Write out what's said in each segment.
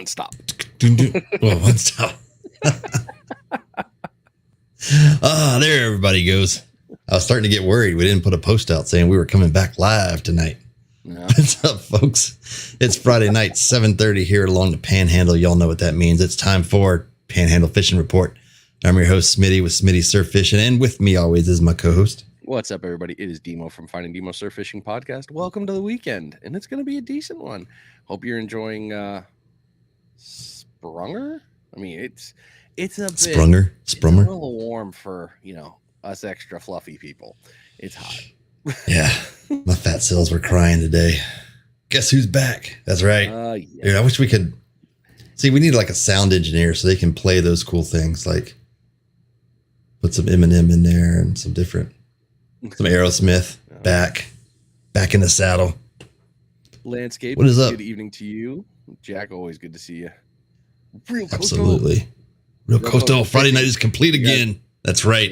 stop. Well, one stop. There everybody goes. I was starting to get worried. We didn't put a post out saying we were coming back live tonight. No. What's up, folks? It's Friday night, 7:30 here along the Panhandle. Y'all know what that means. It's time for Panhandle Fishing Report. I'm your host, Smitty, with Smitty Surf Fishing, and with me always is my co-host. What's up, everybody? It is Demo from Finding Demo Surf Fishing Podcast. Welcome to the weekend, and it's going to be a decent one. Hope you're enjoying Sprunger. I mean, it's a bit Sprunger. It's a little warm for us extra fluffy people. It's hot. Yeah, my fat cells were crying today. Guess who's back? That's right. Yeah. Dude, I wish we could. See, we need like a sound engineer so they can play those cool things, like put some Eminem in there and some Aerosmith. Back in the saddle. Landscape. What is up? Good evening to you, Jack. Always good to see you. Real Coastal. Absolutely. Real Coastal. Friday night is complete again. That's right.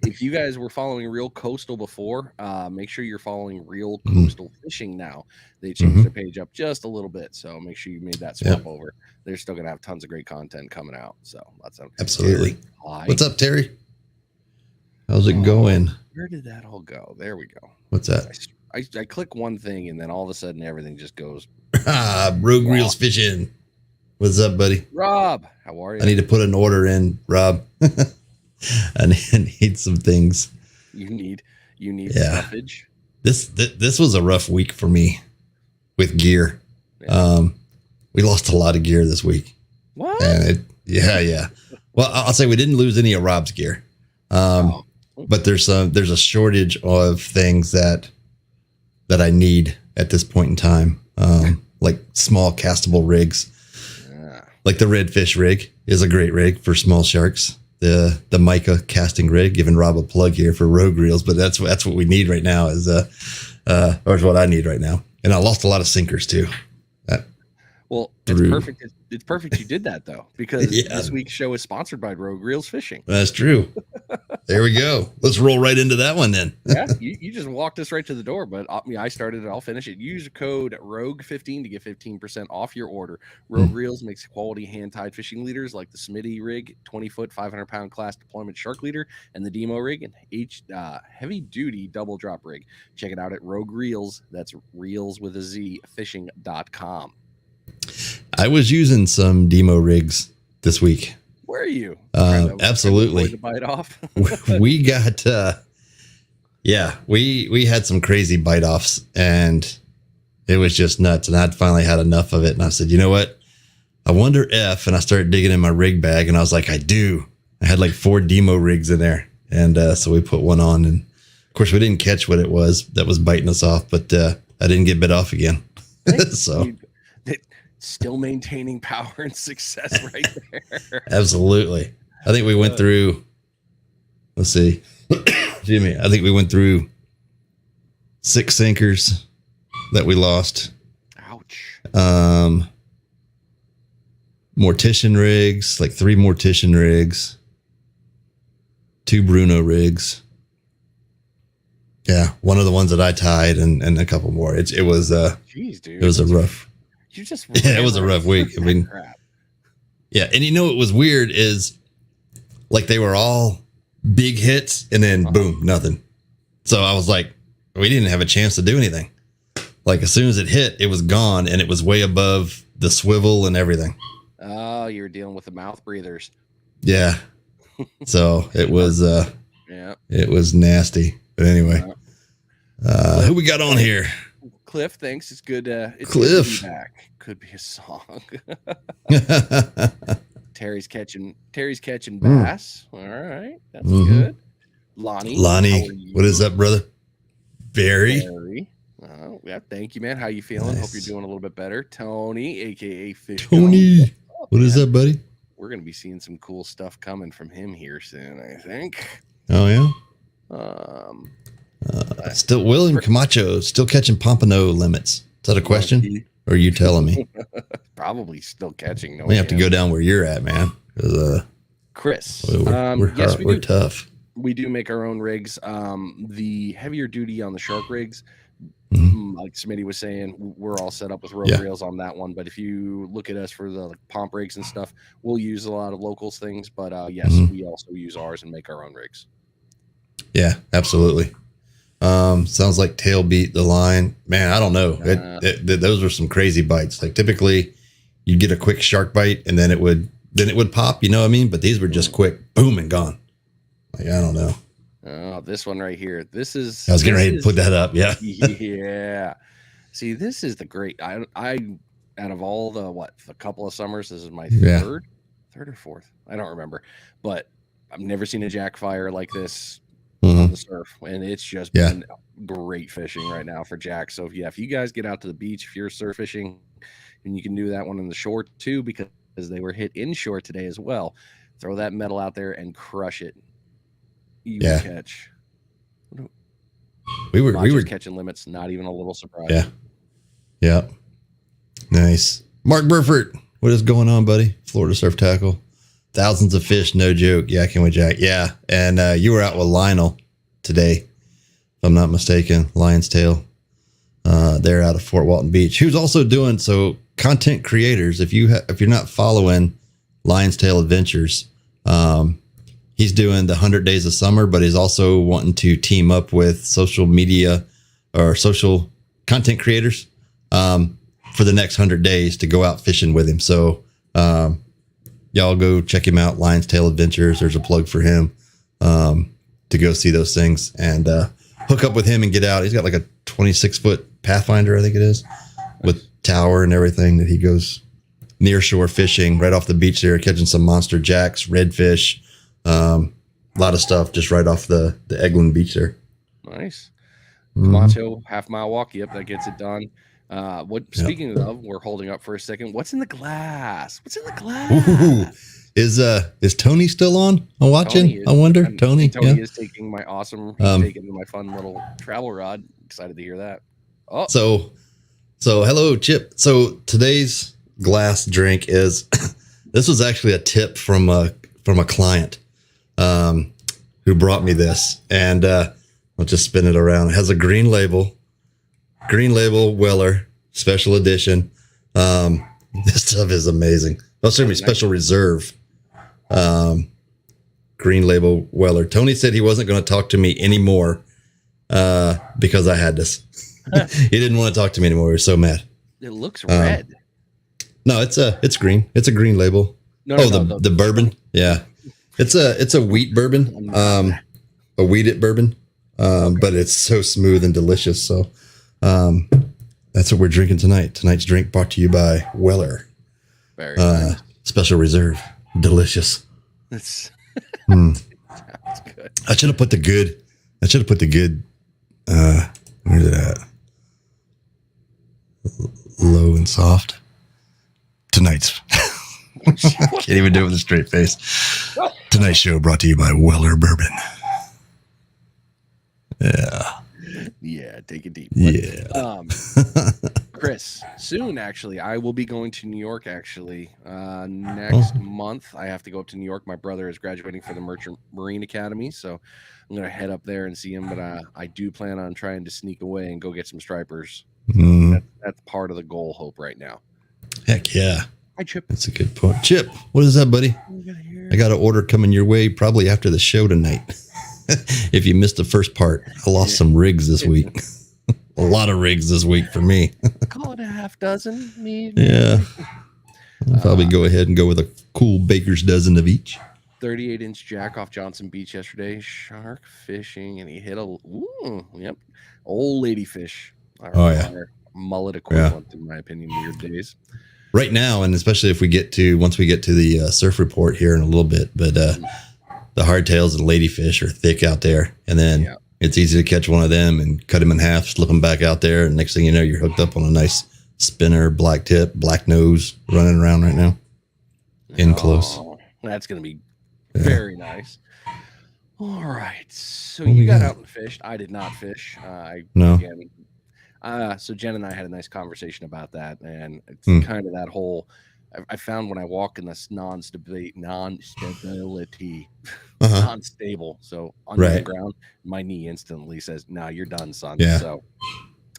If you guys were following Real Coastal before, make sure you're following Real Coastal Fishing now. They changed their page up just a little bit, so make sure you made that swap over. They're still going to have tons of great content coming out. So lots of absolutely. Terry, hi. What's up, Terry? How's it going? Where did that all go? There we go. What's that? I click one thing and then all of a sudden everything just goes. Rogue Reels Fishing. What's up, buddy? Rob, how are you? I need to put an order in, Rob. I need some things. You need stuffage. This was a rough week for me with gear. Yeah. We lost a lot of gear this week. What? And yeah. Well, I'll say we didn't lose any of Rob's gear. But there's a shortage of things that I need at this point in time. Like small castable rigs. Yeah. Like the Redfish rig is a great rig for small sharks. The Mica casting rig, giving Rob a plug here for Rogue Reels, but that's what we need right now or is what I need right now. And I lost a lot of sinkers too. Well, it's perfect. It's perfect you did that though, because this week's show is sponsored by Rogue Reels Fishing. That's true. There we go. Let's roll right into that one then. Yeah, you just walked us right to the door, but I started it. I'll finish it. Use code ROGUE15 to get 15% off your order. Rogue Reels makes quality hand-tied fishing leaders like the Smitty rig, 20-foot, 500-pound class deployment shark leader, and the Demo rig, and heavy-duty double drop rig. Check it out at Rogue Reels. That's reels with a Z, fishing.com. I was using some Demo rigs this week. Where are you? Absolutely. To bite off. We got, we had some crazy bite offs and it was just nuts. And I'd finally had enough of it. And I said, you know what? I wonder if, and I started digging in my rig bag and I was like, I do. I had like 4 Demo rigs in there. And so we put one on and of course we didn't catch what it was that was biting us off, but I didn't get bit off again. So. Still maintaining power and success right there. Absolutely. I think we went through, let's see. Excuse me. I think we went through 6 sinkers that we lost. Ouch. Mortician rigs, like 3 mortician rigs, 2 Bruno rigs. Yeah. One of the ones that I tied and a couple more. It was, jeez, dude. It was a rough. It was a rough week. I mean, yeah. And what was weird is like they were all big hits and then boom, nothing. So I was like, we didn't have a chance to do anything. Like as soon as it hit, it was gone and it was way above the swivel and everything. Oh, you were dealing with the mouth breathers. Yeah. So it was, it was nasty. But anyway, who we got on here? Cliff, thanks. It's good. It's Cliff. Good to be back. Could be a song. Terry's catching bass. All right, that's good. Lonnie, what is up, brother? Barry. Oh, yeah. Thank you, man. How you feeling? Nice. Hope you're doing a little bit better. Tony, aka Fish. Tony, what is up, buddy? We're gonna be seeing some cool stuff coming from him here soon, I think. Oh yeah. Still William Camacho still catching pompano limits. Is that a question? Or are you telling me? Probably still catching. We have to go down where you're at, man. Chris. We're tough. We do make our own rigs. The heavier duty on the shark rigs, Like Smitty was saying, we're all set up with rogue reels on that one. But if you look at us for the pomp rigs and stuff, we'll use a lot of locals things. But yes, we also use ours and make our own rigs. Yeah, absolutely. Sounds like tail beat the line. Man, I don't know. Those are some crazy bites. Like typically you'd get a quick shark bite and then it would pop, you know what I mean? But these were just quick, boom, and gone. Like, I don't know. Oh, this one right here. I was getting ready to put that up. Yeah. Yeah. See, this is the great. I out of all the couple of summers, this is my third or fourth. I don't remember, but I've never seen a jack fire like this on the surf, and it's just been great fishing right now for jack. So if you guys get out to the beach, if you're surf fishing, and you can do that one in the shore too, because they were hit inshore today as well. Throw that metal out there and crush it. You will catch. We were catching limits, not even a little surprise. Yeah. Nice. Mark Burford, what is going on, buddy? Florida Surf Tackle. Thousands of fish, no joke. Yeah, can we jack? Yeah. And you were out with Lionel today, if I'm not mistaken. Lion's Tail. They're out of Fort Walton Beach. Who's also doing content creators. If you're not following Lion's Tail Adventures, he's doing the 100 Days of Summer, but he's also wanting to team up with social media or social content creators for the next 100 days to go out fishing with him. So y'all go check him out, Lion's Tail Adventures. There's a plug for him to go see those things and hook up with him and get out. He's got like a 26-foot Pathfinder, I think it is, with tower and everything that he goes near shore fishing right off the beach there, catching some monster jacks, redfish, a lot of stuff just right off the Eglin Beach there. Nice. Camacho, half-mile walk. Yep, that gets it done. Speaking of, we're holding up for a second. What's in the glass? Ooh. Is Tony still on? I'm watching. I wonder. Tony is taking my taking my fun little travel rod. Excited to hear that. Oh, so hello, Chip. So today's glass drink is this was actually a tip from a client who brought me this, and I'll just spin it around. It has a green label Weller special edition. This stuff is amazing. Oh, excuse me, special reserve. Green label Weller. Tony said he wasn't going to talk to me anymore because I had this. He didn't want to talk to me anymore. He was so mad. It looks red. No, it's green. It's a green label. The bourbon. Yeah. It's a wheat bourbon. A wheated bourbon. But it's so smooth and delicious. So that's what we're drinking tonight. Tonight's drink brought to you by Weller. Very nice. Special reserve. Delicious. That's good. I should have put the good. Where's it at? Low and soft. Tonight's. Can't even do it with a straight face. Tonight's show brought to you by Weller Bourbon. Yeah, take it deep. Yeah. Chris, soon actually, I will be going to New York next month. I have to go up to New York. My brother is graduating for the Merchant Marine Academy, so I'm going to head up there and see him, but I do plan on trying to sneak away and go get some stripers. That's part of the goal hope right now. Heck yeah. Hi, Chip. That's a good point. Chip, what is that, buddy? I got an order coming your way probably after the show tonight. If you missed the first part, I lost some rigs this week. A lot of rigs this week for me. Call it a half dozen, maybe. Yeah. I'll probably go ahead and go with a cool baker's dozen of each. 38-inch jack off Johnson Beach yesterday. Shark fishing, and he hit old lady fish. Mullet equivalent, in my opinion, weird days. Right now, and especially if once we get to the surf report here in a little bit, but the hardtails and ladyfish are thick out there, and then it's easy to catch one of them and cut him in half, slip him back out there, and next thing you know, you're hooked up on a nice spinner, black tip, black nose, running around right now. In close. That's going to be very nice. All right. So you got out and fished. I did not fish. No. So Jen and I had a nice conversation about that, and it's kind of that whole. I found when I walk in this non-stability, unstable, so under the ground, my knee instantly says, "No, you're done, son." Yeah. So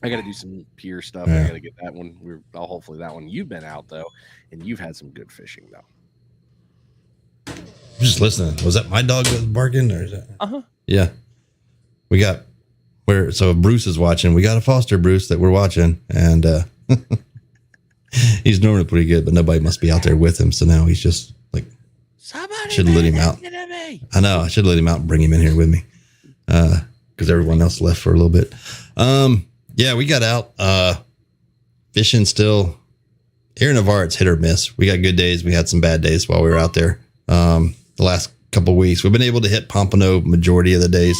I got to do some pier stuff. Yeah. I got to get that one. Hopefully that one. You've been out though, and you've had some good fishing though. Just listening. Was that my dog that was barking, or is that? Yeah. We got so Bruce is watching. We got a foster Bruce that we're watching, and he's normally pretty good, but nobody must be out there with him. So now he's just like, should have let him out. I know. I should let him out and bring him in here with me, because everyone else left for a little bit. Yeah, we got out fishing still. Here in Navarre, it's hit or miss. We got good days. We had some bad days while we were out there. The last couple of weeks, we've been able to hit pompano majority of the days.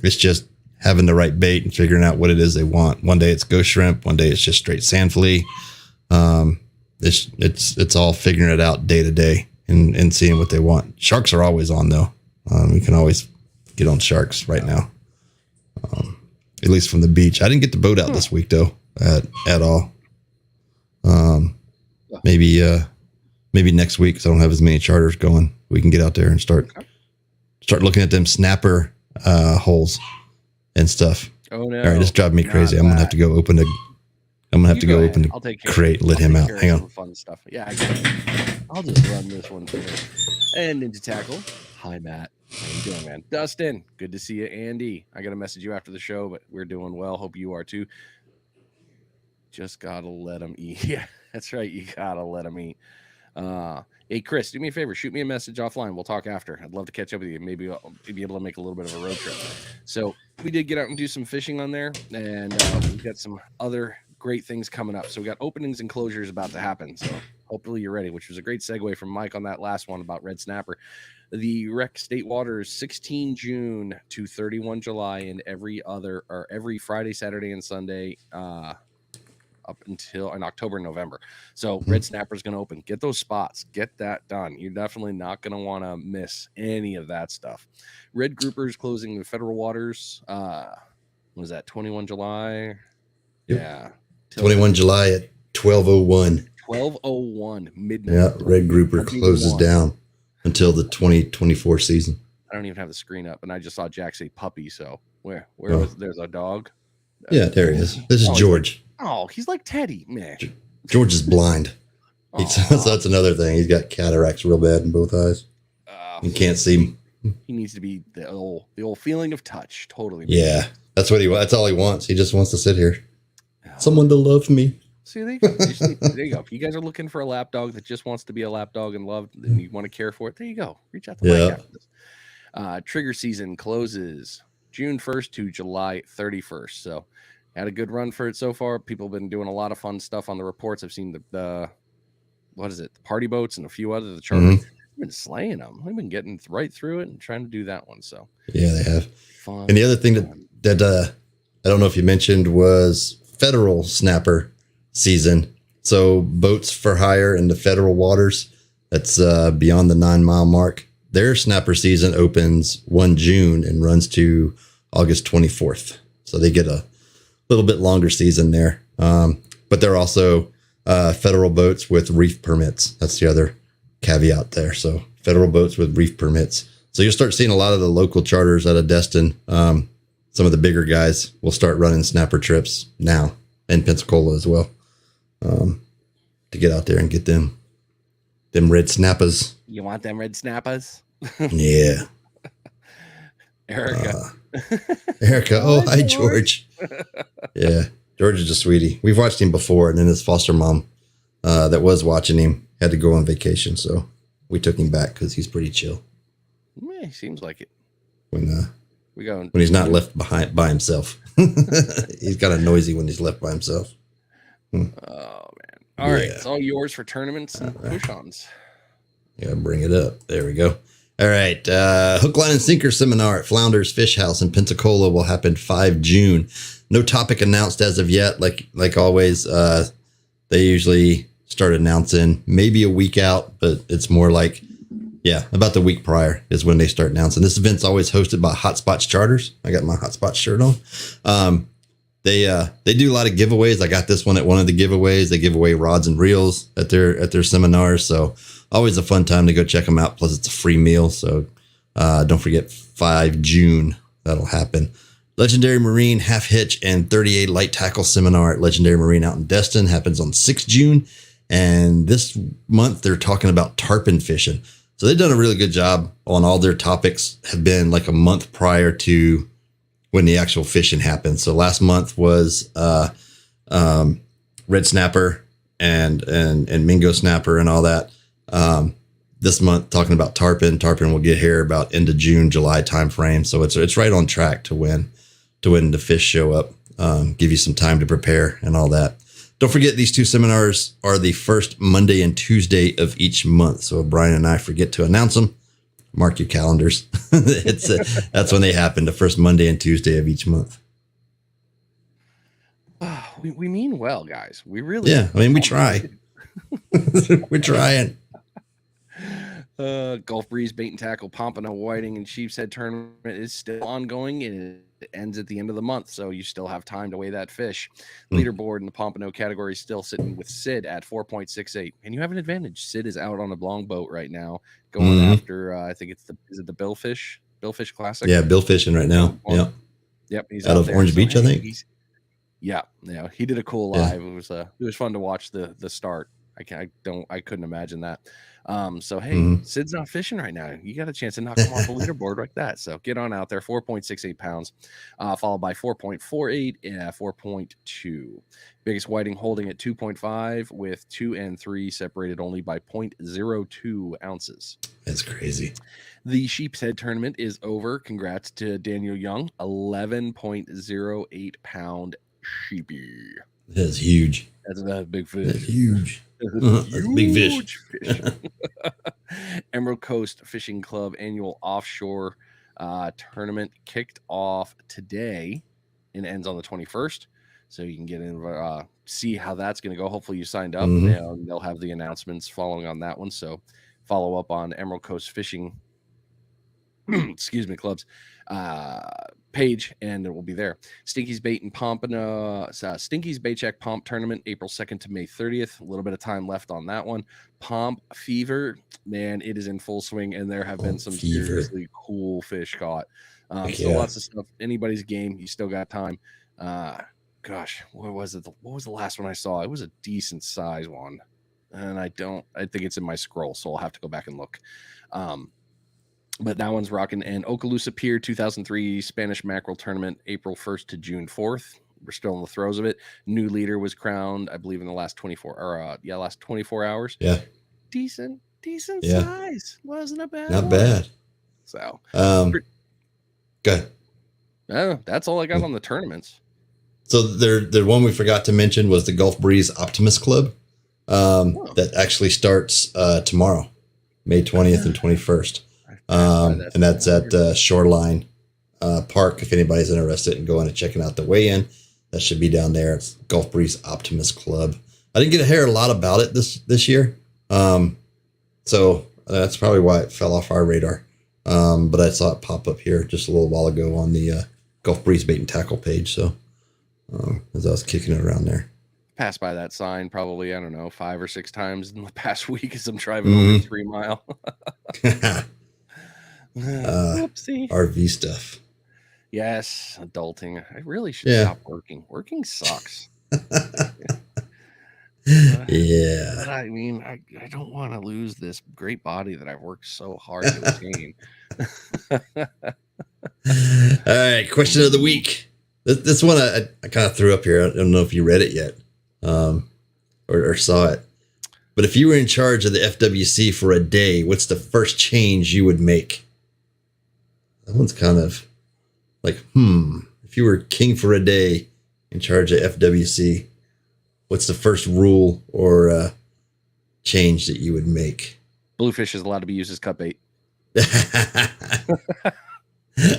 It's just having the right bait and figuring out what it is they want. One day it's ghost shrimp. One day it's just straight sand flea. It's all figuring it out day to day and seeing what they want. Sharks are always on though. We can always get on sharks right now. At least from the beach. I didn't get the boat out this week though, at all. Maybe next week, because I don't have as many charters going. We can get out there and start looking at them snapper holes and stuff. Oh no! All right, this driving me crazy. I'm gonna have to go open the. I'm gonna have to go open the crate. Let him out. Hang on. Fun stuff. Yeah, I'll just run this one through. And into tackle. Hi, Matt. How you doing, man? Dustin, good to see you. Andy, I got to message you after the show, but we're doing well. Hope you are too. Just gotta let them eat. Yeah, that's right. You gotta let them eat. Hey, Chris, do me a favor. Shoot me a message offline. We'll talk after. I'd love to catch up with you. Maybe I'll be able to make a little bit of a road trip. So we did get out and do some fishing on there, and we've got some other great things coming up. So we got openings and closures about to happen. So hopefully you're ready, which was a great segue from Mike on that last one about red snapper. The Rec State Waters, 16 June to 31 July, and every Friday, Saturday, and Sunday, up until in October and November. So red snapper is going to open. Get those spots. Get that done. You're definitely not going to want to miss any of that stuff. Red groupers closing the federal waters. Was that 21 July? Yep. Yeah. 21 July at 12:01. 12:01 midnight. Yeah, red grouper closes down until the 2024 season. I don't even have the screen up, and I just saw Jack say puppy. So where was there's a dog? Yeah, there he is. This is George. He's like Teddy, man. George is blind. So that's another thing. He's got cataracts real bad in both eyes. You can't see. He needs to be the old feeling of touch. Totally. Yeah, that's what that's all he wants. He just wants to sit here. Someone to love me. See, there you go. If you guys are looking for a lap dog that just wants to be a lap dog and loved, and you want to care for it, there you go. Reach out to Mike after this. Trigger season closes June 1st to July 31st. So had a good run for it so far. People have been doing a lot of fun stuff on the reports. I've seen the party boats and a few other the charters. I've been slaying them. I've been getting right through it and trying to do that one. So yeah, they have. Fun. And the other thing that I don't know if you mentioned was federal snapper season. So boats for hire in the federal waters, that's beyond the 9-mile mark. Their snapper season opens 1 June and runs to August 24th. So they get a little bit longer season there. But they're also federal boats with reef permits. That's the other caveat there. So federal boats with reef permits. So you'll start seeing a lot of the local charters out of Destin. Some of the bigger guys will start running snapper trips now, and Pensacola as well, to get out there and get them red snappers. You want them red snappers? Yeah. Erica. Oh, hi, George. Yeah, George is a sweetie. We've watched him before, and then his foster mom that was watching him had to go on vacation, so we took him back because he's pretty chill. Yeah, he seems like it. When he's not left behind by himself. He's kind of noisy when he's left by himself. Oh, man. All right. It's all yours for tournaments and push-ons. Yeah, bring it up. There we go. All right. Hook, line, and sinker seminar at Flounders Fish House in Pensacola will happen 5 June. No topic announced as of yet. Like always, they usually start announcing maybe a week out, but it's more like, about the week prior is when they start announcing. This event's always hosted by Hotspots Charters. I got my Hotspots shirt on. They do a lot of giveaways. I got this one at one of the giveaways. They give away rods and reels at their seminars. So always a fun time to go check them out. Plus it's a free meal. So don't forget 5 June. That'll happen. Legendary Marine half hitch and 38 light tackle seminar at Legendary Marine out in Destin happens on 6th June. And this month they're talking about tarpon fishing. So they've done a really good job on all their topics, have been like a month prior to when the actual fishing happened. So last month was red snapper and mingo snapper and all that. This month talking about tarpon. Tarpon will get here about end of June, July timeframe. So it's right on track to when the fish show up. Give you some time to prepare and all that. Don't forget, these two seminars are the first Monday and Tuesday of each month. So if Brian and I forget to announce them, mark your calendars. That's when they happen, the first Monday and Tuesday of each month. We mean well, guys. We really. Yeah, I mean, we try. We're trying. Gulf Breeze Bait and Tackle Pompano Whiting and Sheepshead tournament is still ongoing, and it ends at the end of the month, so you still have time to weigh that fish. Leaderboard in the Pompano category is still sitting with Sid at 4.68, and you have an advantage. Sid is out on a long boat right now, going after I think it's the Billfish Classic. Yeah, bill fishing right now. Yeah. Yep, he's out of there. Orange Beach, I think. Yeah, he did a cool live. Yeah. It was fun to watch the start. I couldn't imagine that. So hey, Sid's not fishing right now. You got a chance to knock him off the leaderboard like that. So get on out there. 4.68 pounds, followed by 4.48 and 4.2. Biggest whiting holding at 2.5 with 2 and 3 separated only by 0.02 ounces. That's crazy. The Sheepshead tournament is over. Congrats to Daniel Young, 11.08 pound sheepy. That's huge. That's a big fish. That's huge. That's a big fish. Emerald Coast Fishing Club annual offshore tournament kicked off today and ends on the 21st. So you can get in, see how that's going to go. Hopefully you signed up. They'll have the announcements following on that one. So follow up on Emerald Coast Fishing clubs page, and it will be there. Stinky's Bait and Pompano, Stinky's Bait Check Pomp Tournament, April 2nd to May 30th. A little bit of time left on that one. Pomp Fever, man, it is in full swing, and there have been some seriously cool fish caught. Lots of stuff. Anybody's game. You still got time. Gosh, what was it? What was the last one I saw? It was a decent size one, and I think it's in my scroll, so I'll have to go back and look. But that one's rocking. And Okaloosa Pier 2003 Spanish Mackerel Tournament, April 1st to June 4th. We're still in the throes of it. New leader was crowned, I believe, in the last 24 hours. Yeah. Decent size. Wasn't a bad. Not bad. So, go ahead. That's all I got on the tournaments. So the one we forgot to mention was the Gulf Breeze Optimist Club. That actually starts tomorrow, May 20th and 21st. And that's at Shoreline Park. If anybody's interested in going and checking out the weigh-in, that should be down there. It's Gulf Breeze Optimist Club. I didn't get to hear a lot about it this year. So that's probably why it fell off our radar. But I saw it pop up here just a little while ago on the Gulf Breeze Bait and Tackle page. So as I was kicking it around there. Passed by that sign probably, 5 or 6 times in the past week as I'm driving over 3 mile. RV stuff. Yes, adulting. I really should stop working. Working sucks. Yeah. But I mean, I don't want to lose this great body that I've worked so hard to attain. All right, question of the week. This one I kind of threw up here. I don't know if you read it yet or saw it. But if you were in charge of the FWC for a day, what's the first change you would make? That one's kind of like, if you were king for a day in charge of FWC, what's the first rule or change that you would make? Bluefish is allowed to be used as cut bait.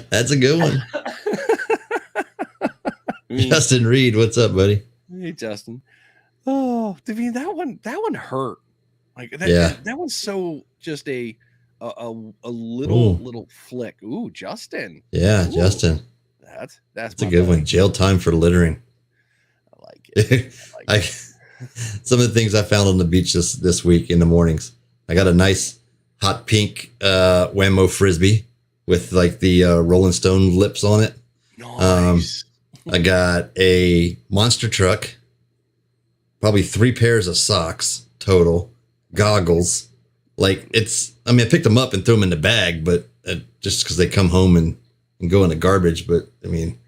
That's a good one. Justin Reed, what's up, buddy? Hey, Justin. Oh, I mean, that one hurt. Like that one's so just a little flick. Ooh, Justin. Yeah, ooh, Justin. That's a good one. Jail time for littering. I like it. Some of the things I found on the beach this week in the mornings. I got a nice hot pink Whammo frisbee with like the Rolling Stone lips on it. Nice. I got a monster truck, probably 3 pairs of socks total, goggles. Like I picked them up and threw them in the bag, but just because they come home and go in the garbage. But I mean,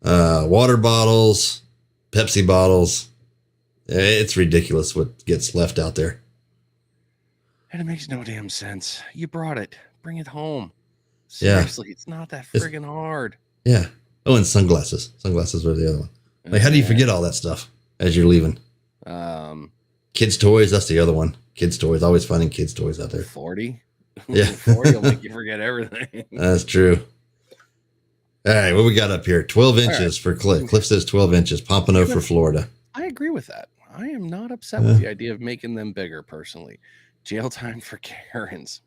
water bottles, Pepsi bottles. It's ridiculous what gets left out there. And it makes no damn sense. You brought it. Bring it home. Seriously, it's not that friggin' hard. Yeah. Oh, and sunglasses. Sunglasses were the other one. Like, how do you forget all that stuff as you're leaving? Kids' toys, that's the other one. Kids' toys, always finding kids' toys out there. 40? Yeah. 40 will make you forget everything. That's true. All right, what we got up here? 12 inches for Cliff. Cliff says 12 inches. Pompano for Florida. I agree with that. I am not upset with the idea of making them bigger, personally. Jail time for Karens.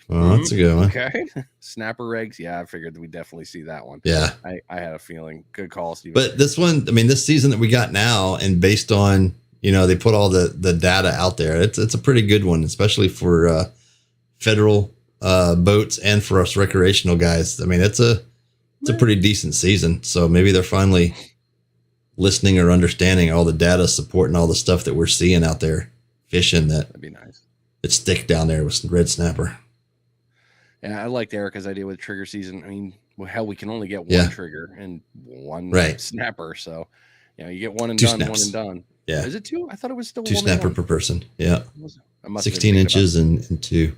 Oh, that's a good one. Okay. Snapper regs. Yeah, I figured we definitely see that one. Yeah. I had a feeling. Good call, Steve. But this one, I mean, this season that we got now, and based on, they put all the data out there, it's a pretty good one, especially for federal boats and for us recreational guys. I mean, it's a pretty decent season. So maybe they're finally listening or understanding all the data supporting all the stuff that we're seeing out there fishing. That'd be nice. It's thick down there with red snapper. Yeah, I liked Erica's idea with trigger season. I mean, hell, we can only get one trigger and one snapper. So, you get one and done, one and done. Yeah. Is it 2? I thought it was still 2 snapper per person. Yeah. 16 inches and 2.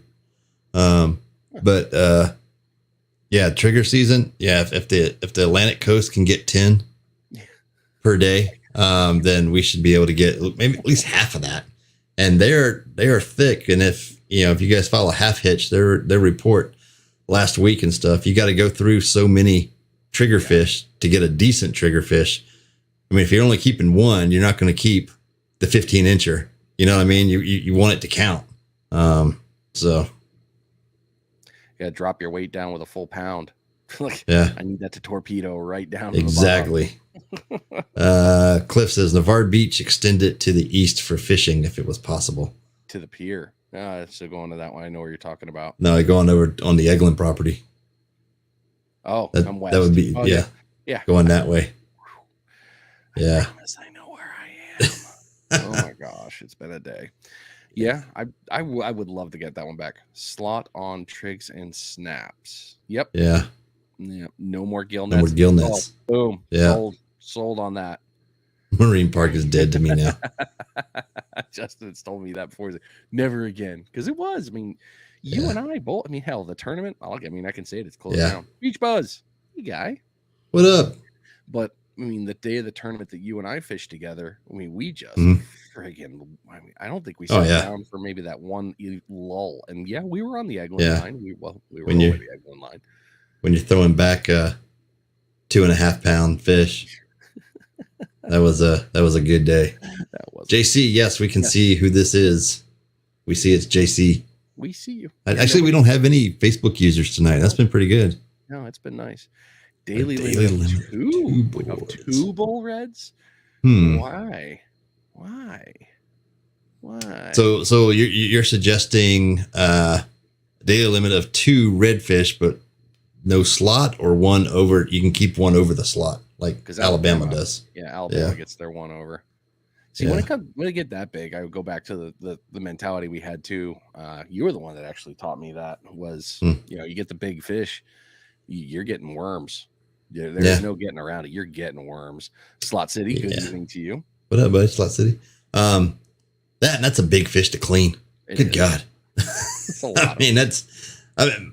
But trigger season. Yeah. If the Atlantic coast can get 10 per day, then we should be able to get maybe at least half of that. And they are thick. And if you guys follow Half Hitch, their report last week and stuff, you got to go through so many trigger fish to get a decent trigger fish. I mean, if you're only keeping one, you're not going to keep the 15 incher. You know what I mean? You want it to count. So you got to drop your weight down with a full pound. I need that to torpedo right down. Exactly. Cliff says Navarre Beach, extend it to the east for fishing if it was possible. To the pier. So going to that one, I know what you're talking about. No, going over on the Eglin property. Oh, I'm west. That would be yeah. Going that way. I promise I know where I am. Oh my gosh, it's been a day. Yeah, I would love to get that one back. Slot on trigs and snaps. Yep. Yeah. No more gill nets. No more gill nets. Oh, boom. Yeah. Sold on that. Marine Park is dead to me now. Justin's told me that before. He's like, never again. Because it was. I mean, you and I both. I mean, hell, the tournament. I can say it. It's closed down. Beach Buzz. Hey, guy. What up? But I mean, the day of the tournament that you and I fished together. I mean, we just friggin'. I don't think we sat down for maybe that one lull. And we were on the Eglin line. We were on the Eglin line. When you're throwing back a 2.5 pound fish. That was a good day. That was JC. Yes, we can see who this is. We see it's JC. We see you. Actually, we don't have any Facebook users tonight. That's been pretty good. No, it's been nice. Daily limit of 2 bull reds. Why? So you're suggesting daily limit of 2 redfish, but no slot, or one over. You can keep one over the slot. Like Alabama does. Yeah, Alabama gets their one over. See, when it get that big, I would go back to the mentality we had too. You were the one that actually taught me that was, you get the big fish, you're getting worms. There's no getting around it. You're getting worms. Slot City, good evening to you. What up, buddy? Slot City. That's a big fish to clean. Good God.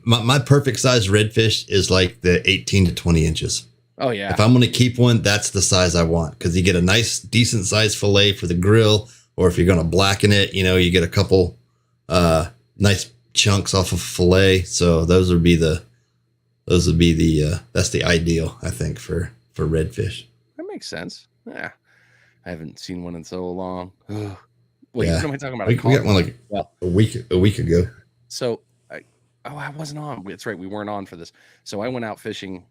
My perfect size redfish is like the 18 to 20 inches. Oh yeah. If I'm going to keep one, that's the size I want, because you get a nice, decent size fillet for the grill, or if you're going to blacken it, you get a couple nice chunks off of fillet. So those would be the that's the ideal, I think, for redfish. That makes sense. Yeah, I haven't seen one in so long. Wait, what am I talking about? We got one a week ago. So. I wasn't on. That's right. We weren't on for this. So I went out fishing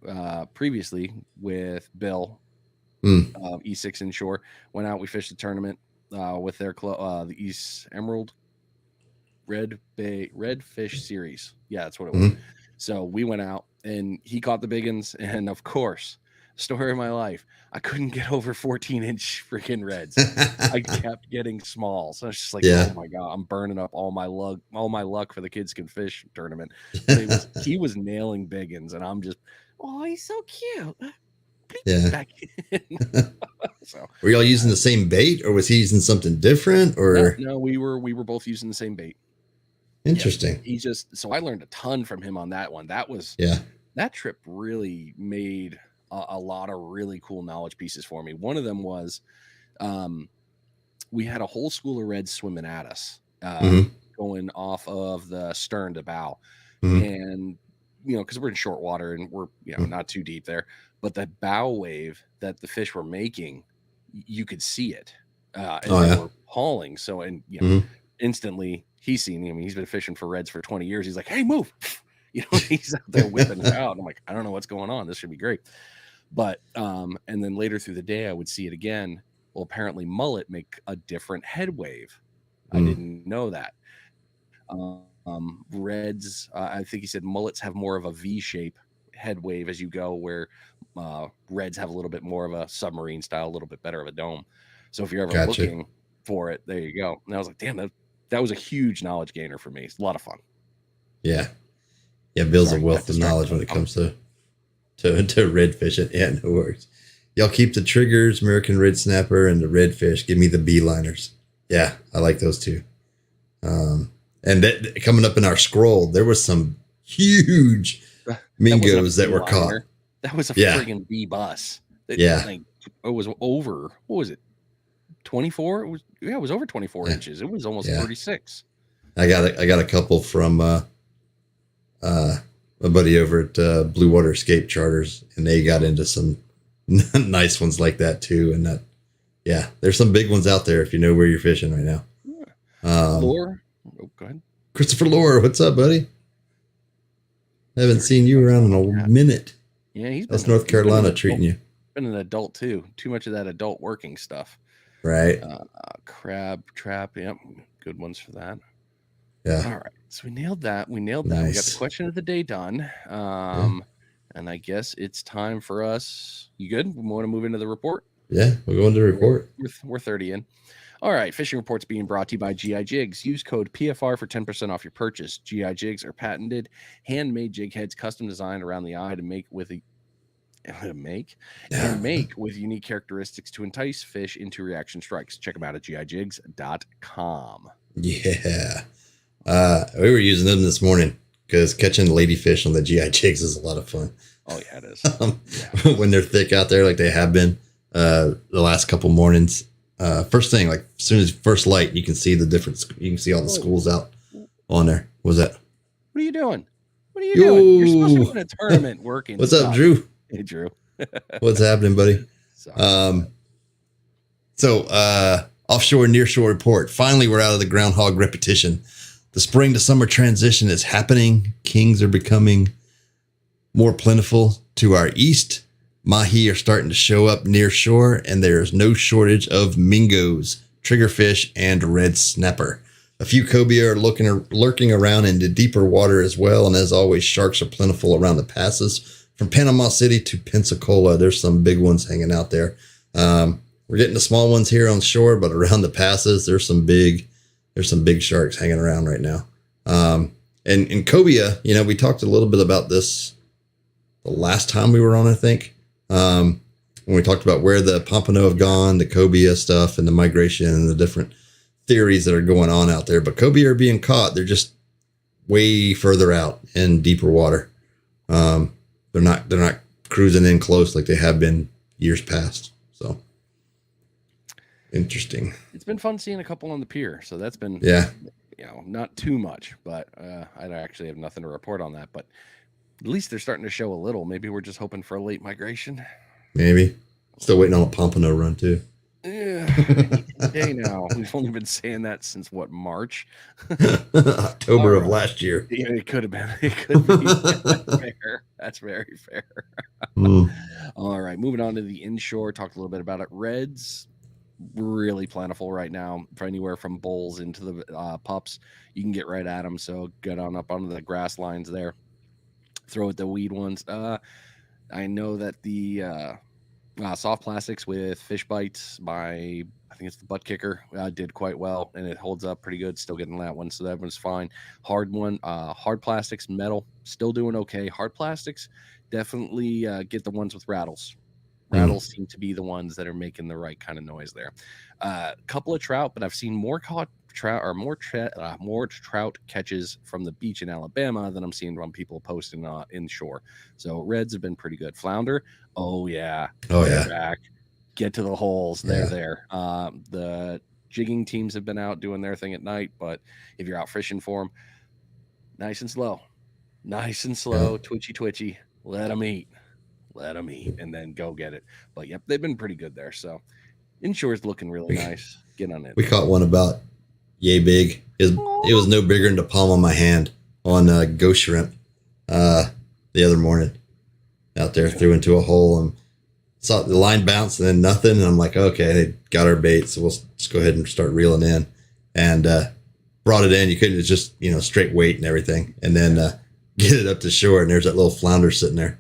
previously with Bill, E6 Inshore. Went out. We fished a tournament with their the East Emerald Redfish Series. Yeah, that's what it was. So we went out, and he caught the big ones. And of course, Story of my life. I couldn't get over 14-inch freaking reds. I kept getting small. So I was just like, oh Yeah. my God, I'm burning up all my luck for the kids can fish tournament. But he was nailing big uns, and I'm just, oh, he's so cute. Yeah. Back in. So were y'all using the same bait, or was he using something different? Or no, we were both using the same bait. interesting. Yeah, he just, so I learned a ton from him on that one. That trip really made a lot of really cool knowledge pieces for me. One of them was we had a whole school of reds swimming at us, going off of the stern to bow. And, because we're in short water and we're, not too deep there, but the bow wave that the fish were making, you could see it as they were hauling. So, and, instantly he's seen him. He's been fishing for reds for 20 years. He's like, hey, move. He's out there whipping it out. I'm like, I don't know what's going on. This should be great. But, and then later through the day, I would see it again. Well, apparently mullet make a different head wave. I didn't know that. Reds, I think he said mullets have more of a V shape head wave as you go, where reds have a little bit more of a submarine style, a little bit better of a dome. So if you're ever looking for it, there you go. And I was like, damn, that was a huge knowledge gainer for me. It's a lot of fun. Yeah. Yeah, Bill's a wealth of knowledge when it comes to red fishing. Yeah, no worries. Y'all keep the triggers, American red snapper, and the redfish. Give me the beeliners. Yeah, I like those too. And that coming up in our scroll, there was some huge mingos that were caught. That was a friggin' B bus. It was over. What was it? 24? It was over 24 inches. It was almost 36. I got a couple from a buddy over at Blue Water Escape Charters, and they got into some nice ones like that too. And there's some big ones out there if you know where you're fishing right now. Lore, go ahead. Christopher Lore, what's up, buddy? I haven't seen you around in a minute. Yeah, how's North Carolina treating you? Been an adult too. Too much of that adult working stuff. Right. Crab trap. Yep. Good ones for that. Yeah. All right. So we nailed that. Nice. We got the question of the day done. And I guess it's time for us. You good? We want to move into the report? Yeah, we'll go into the report. We're 30 in. All right. Fishing reports being brought to you by GI Jigs. Use code PFR for 10% off your purchase. GI Jigs are patented, handmade jig heads, custom designed around the eye to make with unique characteristics to entice fish into reaction strikes. Check them out at gijigs.com. Yeah. We were using them this morning because catching ladyfish on the GI Jigs is a lot of fun. Oh, yeah, it is. When they're thick out there like they have been the last couple mornings. First thing, like as soon as first light, you can see the difference. You can see all the schools out on there. What was that? What are you doing? Doing? You're supposed to be in a tournament working. What's up, Drew? Hey, Drew. What's happening, buddy? So offshore nearshore report. Finally, we're out of the groundhog repetition. The spring to summer transition is happening. Kings are becoming more plentiful to our east. Mahi are starting to show up near shore, and there is no shortage of mingos, triggerfish, and red snapper. A few cobia are lurking around into deeper water as well, and as always, sharks are plentiful around the passes. From Panama City to Pensacola, there's some big ones hanging out there. We're getting the small ones here on shore, but around the passes, there's some big sharks hanging around right now. And in cobia, we talked a little bit about this the last time we were on, I think. When we talked about where the pompano have gone, the cobia stuff, and the migration and the different theories that are going on out there. But cobia are being caught. They're just way further out in deeper water. They're not cruising in close like they have been years past. So interesting. It's been fun seeing a couple on the pier. So that's been, not too much, but I actually have nothing to report on that. But at least they're starting to show a little. Maybe we're just hoping for a late migration. Maybe. Still waiting on a pompano run too. Yeah. Hey, now we've only been saying that since March? October of last year. Yeah, it could have been. It could be. That's fair. That's very fair. All right, moving on to the inshore. Talked a little bit about it. Reds, really plentiful right now. For anywhere from bulls into the pups, you can get right at them. So get on up onto the grass lines there. Throw at the weed ones. I know that the soft plastics with fish bites by, I think it's the butt kicker, did quite well, and it holds up pretty good. Still getting that one, so that one's fine. Hard plastics, metal, still doing okay. Hard plastics, definitely get the ones with rattles. Rattles seem to be the ones that are making the right kind of noise there. Couple of trout, but I've seen more caught trout or more trout catches from the beach in Alabama than I'm seeing from people posting inshore. So reds have been pretty good. Flounder, oh yeah, they're back. Get to the holes, they're there. The jigging teams have been out doing their thing at night, but if you're out fishing for them, nice and slow, twitchy, let them eat, and then go get it. But yep, they've been pretty good there. So inshore's looking really nice. Get on it. We caught one about yay big. It was no bigger than the palm of my hand on ghost shrimp the other morning out there. Threw into a hole and saw the line bounce and then nothing. And I'm like, okay, they got our bait, so we'll just go ahead and start reeling in. And brought it in. You couldn't just, straight weight and everything. And then get it up to shore, and there's that little flounder sitting there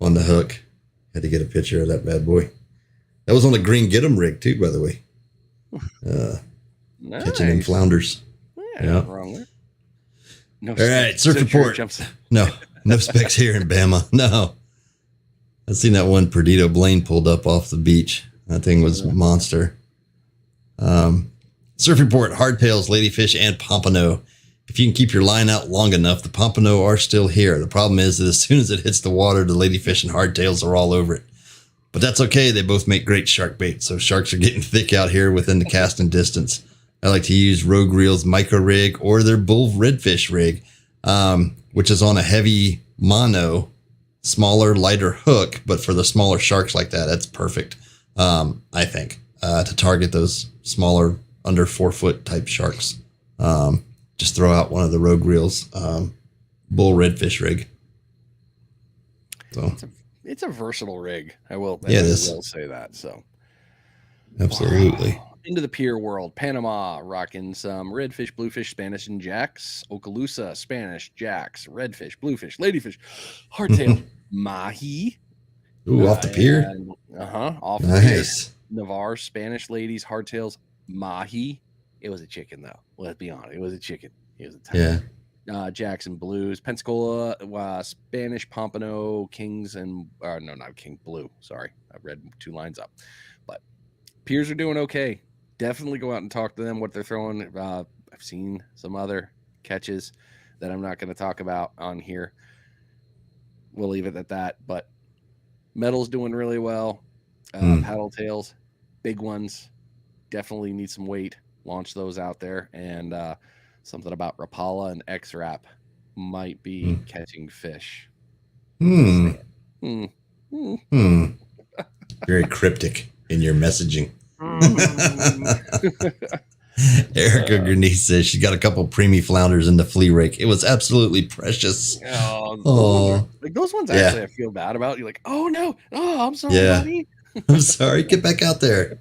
on the hook. Had to get a picture of that bad boy. That was on the green get 'em rig too, by the way. Nice. Catching them flounders. Yeah. Wrong there. No. All right, search report. No specs here in Bama. No. I've seen that one Perdido Blaine pulled up off the beach. That thing was a monster. Surf report, hardtails, ladyfish, and pompano. If you can keep your line out long enough, the pompano are still here. The problem is that as soon as it hits the water, the ladyfish and hardtails are all over it. But that's okay. They both make great shark bait. So sharks are getting thick out here within the casting distance. I like to use Rogue Reel's micro rig or their bull redfish rig, which is on a heavy mono, smaller, lighter hook. But for the smaller sharks like that, that's perfect, I think, to target those smaller, under 4 foot type sharks. Just throw out one of the Rogue Reel's bull redfish rig. So it's a versatile rig. I will say that. So absolutely. Wow. Into the pier world. Panama rocking some redfish, bluefish, Spanish, and jacks. Okaloosa, Spanish, jacks, redfish, bluefish, ladyfish, hardtail, mahi. Ooh, off the pier. Off the pier. Navarre, Spanish ladies, hardtails, mahi. It was a chicken though. Let's be honest. It was a chicken. It was a tiny. Yeah. Jackson Blues, Pensacola, Spanish Pompano, Kings, and no, not King Blue. Sorry, I read 2 lines up. But piers are doing okay. Definitely go out and talk to them. What they're throwing. I've seen some other catches that I'm not going to talk about on here. We'll leave it at that. But metal's doing really well. Paddle tails, big ones. Definitely need some weight. Launch those out there, and something about Rapala and X-Rap might be catching fish. Very cryptic in your messaging. Erica Grenice says she's got a couple preemie flounders in the flea rake. It was absolutely precious. Those ones actually I feel bad about. You're like, oh no, I'm sorry, buddy. I'm sorry. Get back out there.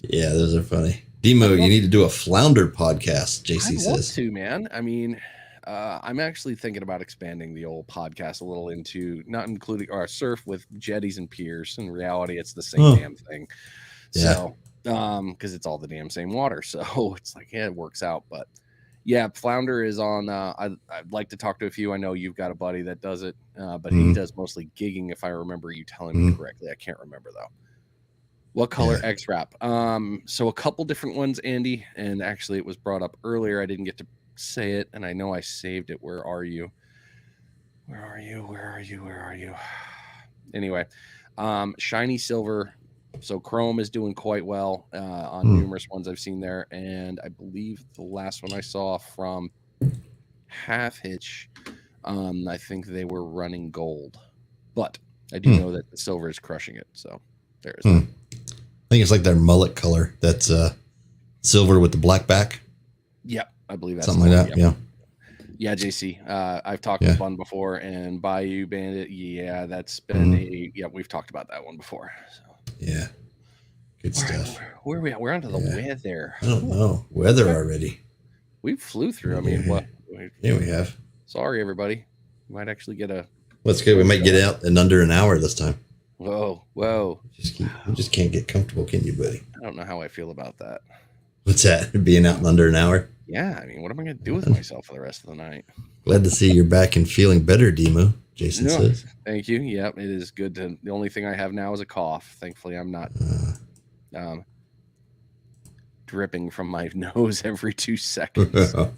Yeah, those are funny. Demo, you need to do a flounder podcast, JC says. I want to, man. I mean, I'm actually thinking about expanding the old podcast a little into not including our surf with jetties and piers. In reality, it's the same damn thing. Yeah. So, because it's all the damn same water. So it's like, it works out. But yeah, flounder is on. I'd like to talk to a few. I know you've got a buddy that does it, but he does mostly gigging, if I remember you telling me correctly. I can't remember though. What color X-Wrap? So a couple different ones, Andy, and actually it was brought up earlier. I didn't get to say it, and I know I saved it. Where are you? Anyway, shiny silver. So chrome is doing quite well on numerous ones I've seen there, and I believe the last one I saw from Half Hitch, I think they were running gold, but I do know that the silver is crushing it. So there's that. I think it's like their mullet color. That's silver with the black back. Yep, I believe that's something like that. Yep. Yeah, JC. I've talked with Bun before, and Bayou Bandit. Yeah, that's been we've talked about that one before. So. Yeah, good stuff. Where are we at? We're onto the weather. I don't know. Weather already. We flew through. I mean, what? Yeah, we have. Sorry, everybody. We might actually get a Well, it's good. We might get out in under an hour this time. Whoa. You just can't get comfortable, can you, buddy? I don't know how I feel about that. What's that? Being out in under an hour? Yeah, I mean, what am I going to do with myself for the rest of the night? Glad to see you're back and feeling better, Demo. Jason says. Thank you. Yep, it is good to. The only thing I have now is a cough. Thankfully, I'm not dripping from my nose every 2 seconds. There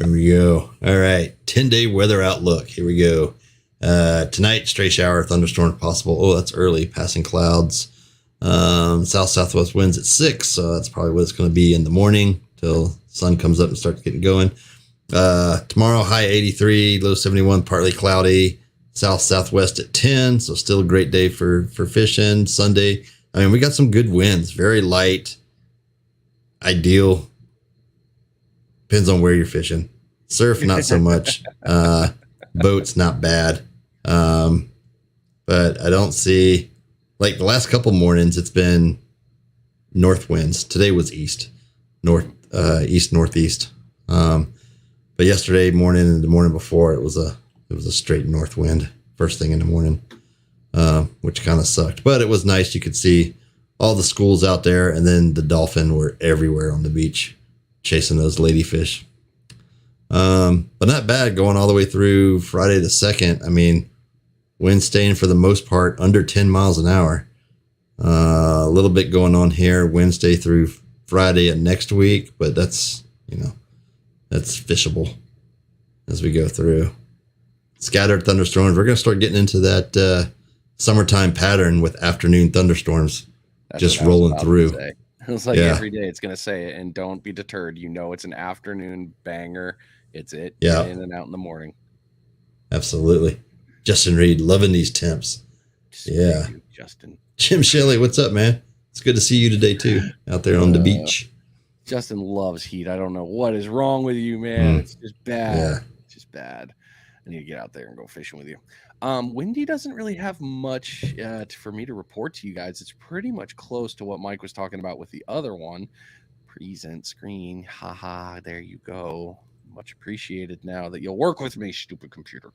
we go. All right. 10-day weather outlook. Here we go. Tonight, stray shower, thunderstorm possible. Oh, that's early. Passing clouds. South-southwest winds at 6. So that's probably what it's going to be in the morning till sun comes up and starts getting going. Tomorrow, high 83, low 71, partly cloudy. South-southwest at 10. So still a great day for fishing. Sunday, I mean, we got some good winds. Very light. Ideal. Depends on where you're fishing. Surf, not so much. Boats, not bad. But I don't see, like the last couple mornings, it's been north winds. Today was east, northeast. But yesterday morning and the morning before, it was a straight north wind first thing in the morning, which kind of sucked. But it was nice. You could see all the schools out there, and then the dolphin were everywhere on the beach chasing those ladyfish. But not bad going all the way through Friday the 2nd. I mean, wind staying for the most part under 10 miles an hour. A little bit going on here Wednesday through Friday of next week, but that's fishable as we go through. Scattered thunderstorms. We're going to start getting into that summertime pattern with afternoon thunderstorms. That's just rolling through. It's like every day it's going to say it, and don't be deterred. You know, it's an afternoon banger. It's it. Yeah. In and out in the morning. Absolutely. Justin Reed, loving these temps. Yeah. You, Justin. Jim Shelley, what's up, man? It's good to see you today, too, out there on the beach. Justin loves heat. I don't know what is wrong with you, man. It's just bad. Yeah. It's just bad. I need to get out there and go fishing with you. Windy doesn't really have much for me to report to you guys. It's pretty much close to what Mike was talking about with the other one. Present screen. Haha, there you go. Much appreciated now that you'll work with me, stupid computer.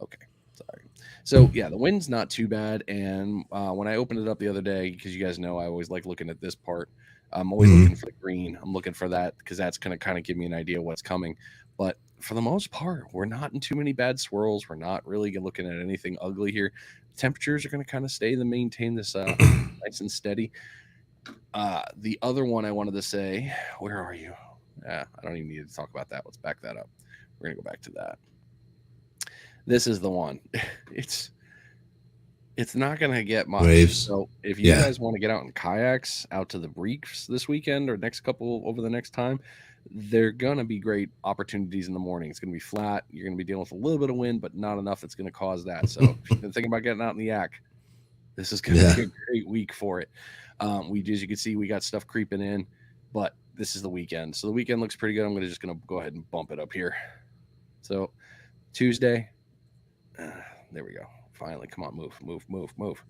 Okay, sorry. So, yeah, the wind's not too bad. And when I opened it up the other day, because you guys know I always like looking at this part, I'm always looking for the green. I'm looking for that because that's going to kind of give me an idea of what's coming. But for the most part, we're not in too many bad swirls. We're not really looking at anything ugly here. Temperatures are going to kind of maintain this nice and steady. The other one I wanted to say, where are you? I don't even need to talk about that. Let's back that up. We're going to go back to that. This is the one. It's not going to get much. Waves. So if you guys want to get out in kayaks out to the reefs this weekend or over the next time, they're going to be great opportunities in the morning. It's going to be flat. You're going to be dealing with a little bit of wind, but not enough that's going to cause that. So if you've been thinking about getting out in the yak, this is going to be a great week for it. As you can see, we got stuff creeping in, but this is the weekend. So the weekend looks pretty good. I'm just going to go ahead and bump it up here. So Tuesday, there we go. Finally, come on, move.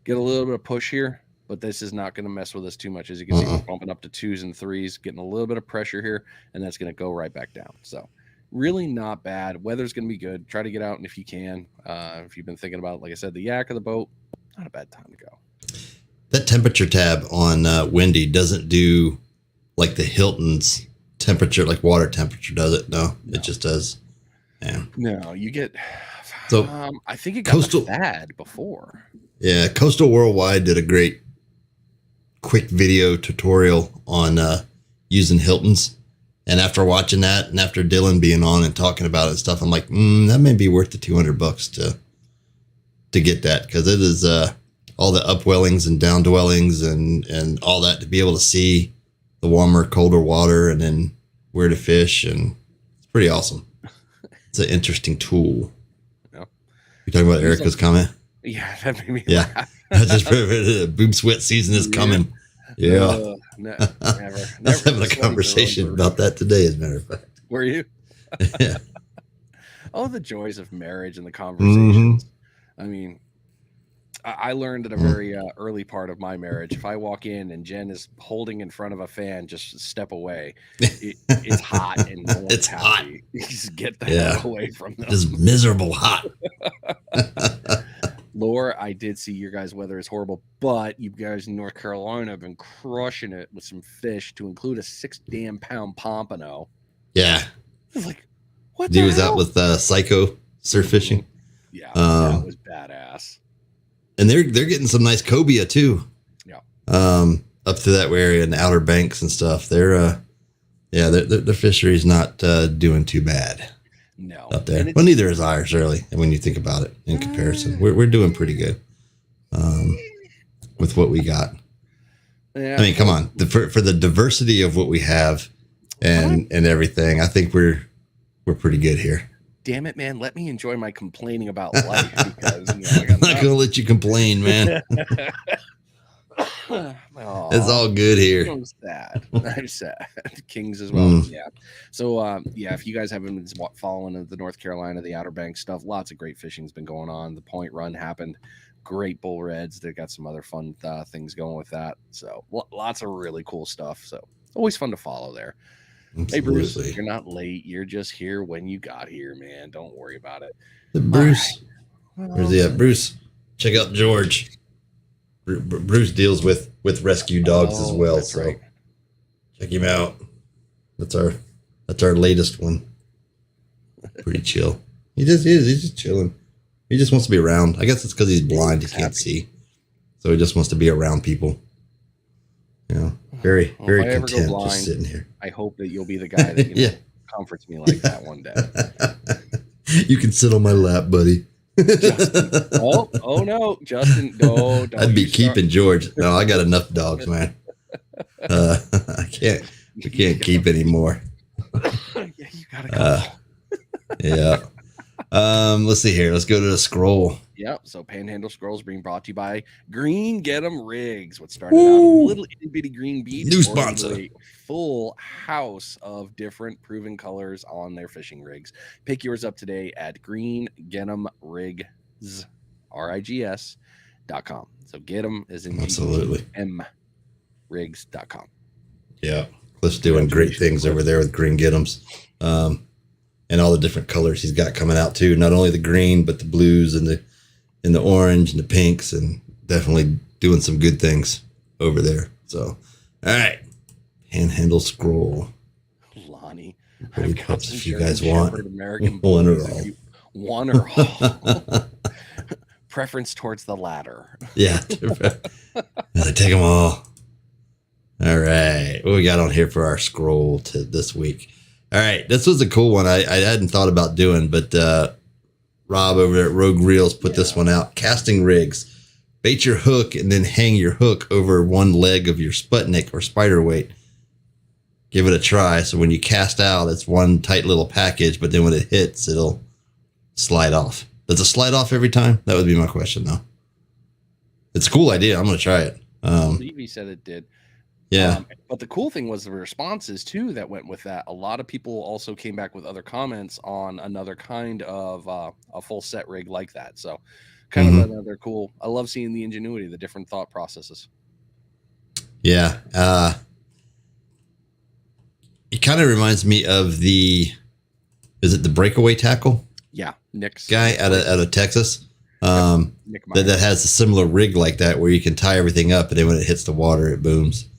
Get a little bit of push here, but this is not going to mess with us too much. As you can see, we're bumping up to 2s and 3s, getting a little bit of pressure here, and that's going to go right back down. So really not bad. Weather's going to be good. Try to get out, and if you can, if you've been thinking about, like I said, the yak or the boat, not a bad time to go. That temperature tab on Windy doesn't do like the Hilton's temperature, like water temperature, does it? No, it just does. Yeah. No, you get... So I think it got the FAD before. Yeah, Coastal Worldwide did a great quick video tutorial on using Hilton's. And after watching that, and after Dylan being on and talking about it and stuff, I'm like, that may be worth the $200 to get that, because it is all the upwellings and downdwellings and all that, to be able to see the warmer, colder water and then where to fish, and it's pretty awesome. It's an interesting tool. You talking about Erica's comment? Yeah, that made me laugh. Just boob sweat season is coming. Yeah. Never. I was having a conversation about that today, as a matter of fact. Were you? Yeah. Oh, the joys of marriage and the conversations. I mean, I learned at a very early part of my marriage, if I walk in and Jen is holding in front of a fan, just step away. It's hot and no one's It's hot. happy. Just get the hell away from them. Just miserable hot. Lore, I did see your guys' weather is horrible, but you guys in North Carolina have been crushing it with some fish, to include a 6-pound pompano. Yeah. It's like, what Dude the was hell? out with Psycho surf fishing. Yeah, that was badass. And they're getting some nice cobia too. Yeah. Up to that area in the Outer Banks and stuff. Their fishery's not doing too bad. No. Up there. Well, neither is ours, really, when you think about it in comparison. We're doing pretty good with what we got. Yeah. I mean, come on. For the diversity of what we have and everything, I think we're pretty good here. Damn it, man. Let me enjoy my complaining about life, because I'm not going to let you complain, man. It's all good here. I'm sad. I'm sad. Kings as well. Yeah. So, if you guys haven't been following the North Carolina, the Outer Banks stuff, lots of great fishing's been going on. The Point Run happened. Great bull reds. They've got some other fun things going with that. So, lots of really cool stuff. So, always fun to follow there. Absolutely. Hey, Bruce, you're not late. You're just here when you got here, man. Don't worry about it. Bruce. Right. Where's he at? Bruce, check out George. Bruce deals with rescue dogs as well, so right. Check him out. That's our latest one. Pretty chill. He just is. He's just chilling. He just wants to be around. I guess it's because he's blind. He can't see, so he just wants to be around people. You know, very content blind, just sitting here. I hope that you'll be the guy that comforts me like that one day. You can sit on my lap, buddy. Justin. Oh no, Justin! No, I'd be keeping George. No, I got enough dogs, man. I can't keep any more. Yeah, you gotta go. Yeah. Let's see here. Let's go to the scroll. Yep. So Panhandle Scrolls being brought to you by Green Get 'em Rigs. What started out a little itty bitty green beach, new sponsor, a full house of different proven colors on their fishing rigs. Pick yours up today at Green Get 'em Rigs, RIGS.com. So get 'em is in absolutely rigs.com. Yeah, Cliff's doing great things over there with Green Get 'ems. And all the different colors he's got coming out too. Not only the green, but the blues and the orange and the pinks, and definitely doing some good things over there. So, all right, Panhandle Scroll. Lonnie, pretty pups if you guys want American one or all. One or all. Preference towards the latter. Yeah, take them all. All right, what we got on here for our scroll to this week? All right, this was a cool one. I hadn't thought about doing, but Rob over there at Rogue Reels put this one out. Casting rigs. Bait your hook and then hang your hook over one leg of your Sputnik or spider weight. Give it a try. So when you cast out, it's one tight little package, but then when it hits, it'll slide off. Does it slide off every time? That would be my question, though. It's a cool idea. I'm going to try it. I believe he said it did. Yeah. But the cool thing was the responses too that went with that. A lot of people also came back with other comments on another kind of a full set rig like that. So kind of another cool. I love seeing the ingenuity, the different thought processes. Yeah. It kind of reminds me of is it the breakaway tackle? Yeah. Nick's guy out of Texas. That has a similar rig like that where you can tie everything up and then when it hits the water, it booms.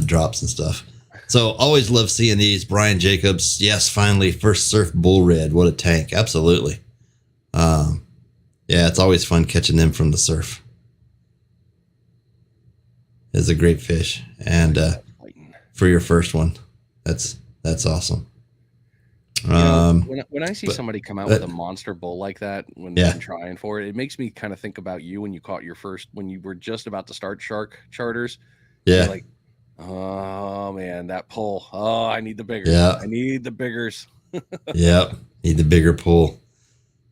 Drops and stuff. So always love seeing these. Brian Jacobs, yes, finally first surf bull red. What a tank! Absolutely. Yeah, it's always fun catching them from the surf. It's a great fish, and for your first one, that's awesome. When I see somebody come out with a monster bull like that when they're trying for it, it makes me kind of think about you when you caught your first when you were just about to start shark charters. Yeah, like. Oh man, that pull. Oh, I need the bigger. Yeah. I need the biggers. Yep. Need the bigger pull.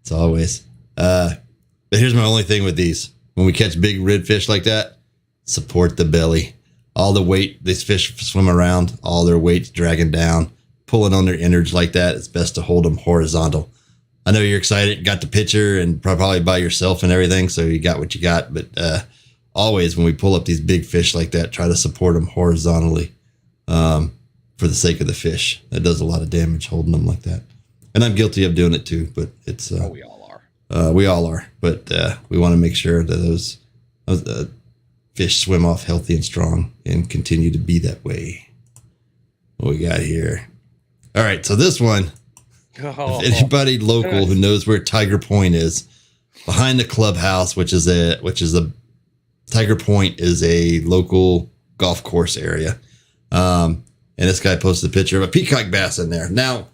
It's always. But here's my only thing with these. When we catch big redfish like that, support the belly. All the weight, these fish swim around, all their weight's dragging down, pulling on their innards like that. It's best to hold them horizontal. I know you're excited, got the picture and probably by yourself and everything. So you got what you got. But always when we pull up these big fish like that, try to support them horizontally for the sake of the fish. That does a lot of damage holding them like that. And I'm guilty of doing it too, but it's we all are. We all are, but we want to make sure that those fish swim off healthy and strong and continue to be that way. What we got here? All right, so this one, if anybody local who knows where Tiger Point is, behind the clubhouse, which is a Tiger Point is a local golf course area, and this guy posted a picture of a peacock bass in there. Now,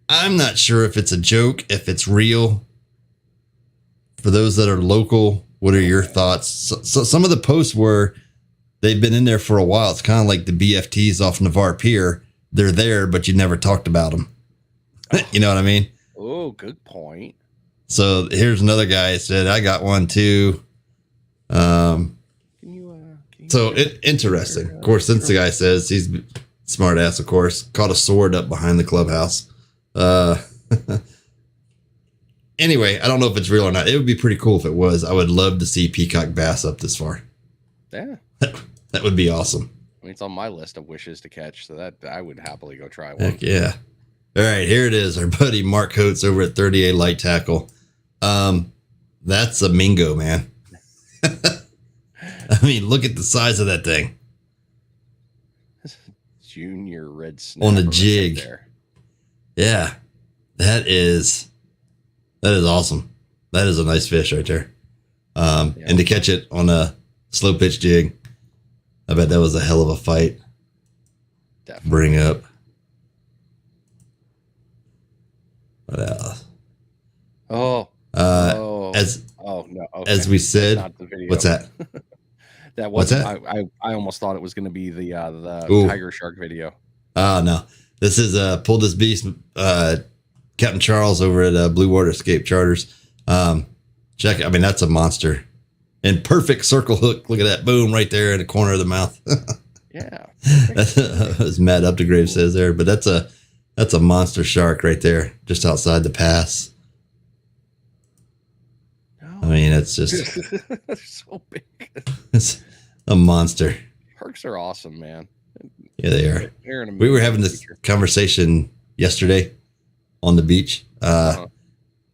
I'm not sure if it's a joke, if it's real. For those that are local, what are your thoughts? So some of the posts were they've been in there for a while. It's kind of like the BFTs off Navarre Pier. They're there, but you never talked about them. You know what I mean? Oh, good point. So here's another guy that said, I got one too. Interesting. Of course, since the guy says he's smart ass, of course, caught a sword up behind the clubhouse. Anyway, I don't know if it's real or not. It would be pretty cool if it was. I would love to see peacock bass up this far. Yeah. That would be awesome. I mean, it's on my list of wishes to catch, so that I would happily go try one. Heck yeah. All right, here it is. Our buddy Mark Coates over at 30A Light Tackle. That's a mingo, man. I mean, look at the size of that thing. Junior red snapper on a jig. Right there. Yeah, that is awesome. That is a nice fish right there. And to catch it on a slow pitch jig, I bet that was a hell of a fight. Definitely. Bring up. What else? As we said, what's that? That was I almost thought it was going to be the tiger shark video. Oh no, this is Pulled This Beast, Captain Charles over at Blue Water Escape Charters. Check it. I mean, that's a monster. And perfect circle hook. Look at that. Boom, right there in the corner of the mouth. Yeah. As Matt Updegrave says there, but that's a monster shark right there, just outside the pass. No. I mean, it's just they're so big. It's a monster. Sharks are awesome, man. Yeah, they are. We were having this conversation yesterday on the beach. Or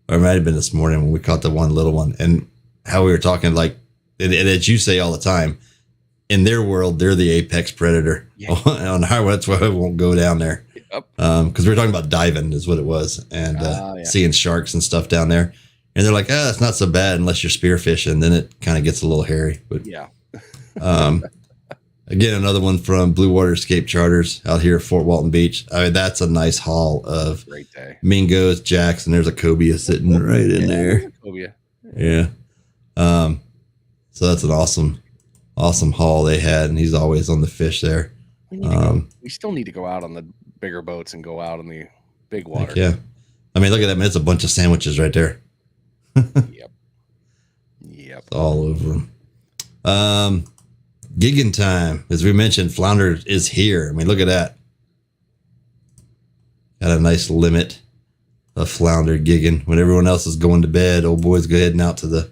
it might have been this morning when we caught the one little one, and how we were talking like, and as you say all the time, in their world, they're the apex predator. Yeah. On our, that's why I won't go down there. Yep. Because we were talking about diving is what it was, and seeing sharks and stuff down there. And they're like, it's not so bad unless you're spearfishing. Then it kind of gets a little hairy. But yeah. Again, another one from Blue Water Escape Charters out here at Fort Walton Beach. I mean, that's a nice haul of mingos, jacks, and there's a cobia sitting right in there. Cobia. Yeah. So that's an awesome haul they had, and he's always on the fish there. We still need to go out on the bigger boats and go out in the big water. Yeah. I mean, look at that, man. It's a bunch of sandwiches right there. Yep. It's all over them. Gigging time. As we mentioned, flounder is here. I mean, look at that. Got a nice limit of flounder gigging. When everyone else is going to bed, old boys go heading out to the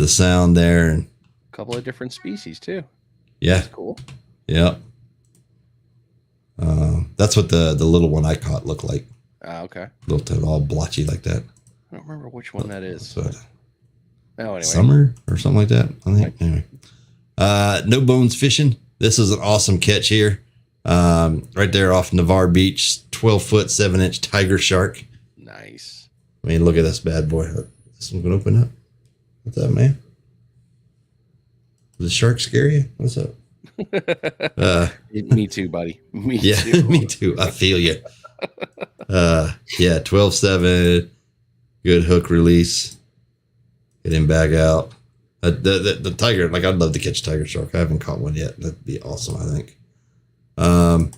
sound there. And a couple of different species too. Yeah. That's cool. Yep. That's what the little one I caught looked like. Okay. Looked all blotchy like that. I don't remember which one that is. Anyway. Summer or something like that. I think. Anyway. No bones fishing. This is an awesome catch here. Right there off Navarre Beach, 12-foot, 7-inch tiger shark. Nice. I mean, look at this bad boy. This one's gonna open up. What's up, man? Does the shark scare you? What's up? Me too, buddy. Me too. Me too. I feel you. 12-7. Good hook release. Get him back out. The tiger, like, I'd love to catch a tiger shark. I haven't caught one yet. That'd be awesome, I think. And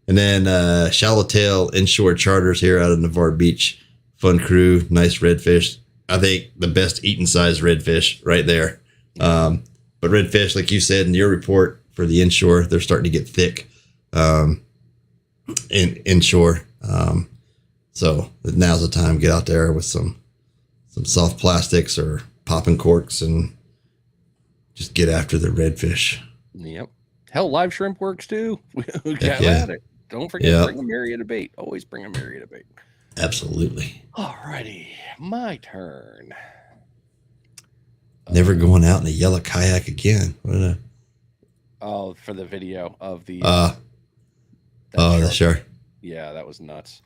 then Shallowtail Inshore Charters here out of Navarre Beach. Fun crew, nice redfish. I think the best eating size redfish right there. But redfish, like you said in your report for the inshore, they're starting to get thick. In inshore, So now's the time. Get out there with some soft plastics or popping corks and just get after the redfish. Yep. Hell, live shrimp works too. Get Yeah. at it. Don't forget, bring a myriad of bait. Always bring a myriad of bait. Absolutely. Alrighty, my turn. Never going out in a yellow kayak again. Oh, for the video of the the shark. Yeah, that was nuts.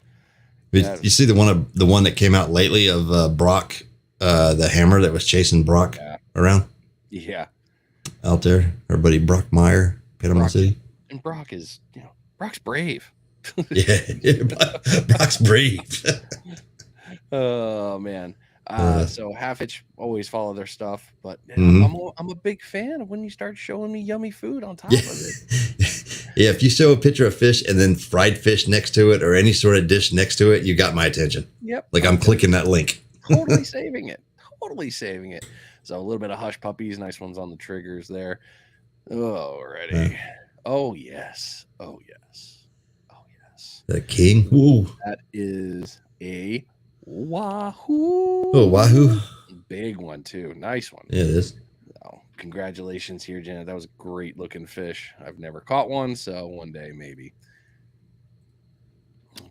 You see the one that came out lately of Brock, the hammer that was chasing Brock around? Yeah. Out there. Our buddy Brock Meyer, Panama City. And Brock is, Brock's brave. yeah, Brock's brave. Oh man. So Half Hitch always follow their stuff, but I'm a big fan of when you start showing me yummy food on top of it. Yeah, if you show a picture of fish and then fried fish next to it or any sort of dish next to it, you got my attention. Yep. Like I'm clicking that link. Totally saving it. So a little bit of hush puppies, nice ones on the triggers there. Oh, ready. Oh yes. The king. Ooh. That is a wahoo. Oh, wahoo. Big one too. Nice one. Yeah, it is. Oh, congratulations here, Janet. That was a great looking fish. I've never caught one, so one day maybe.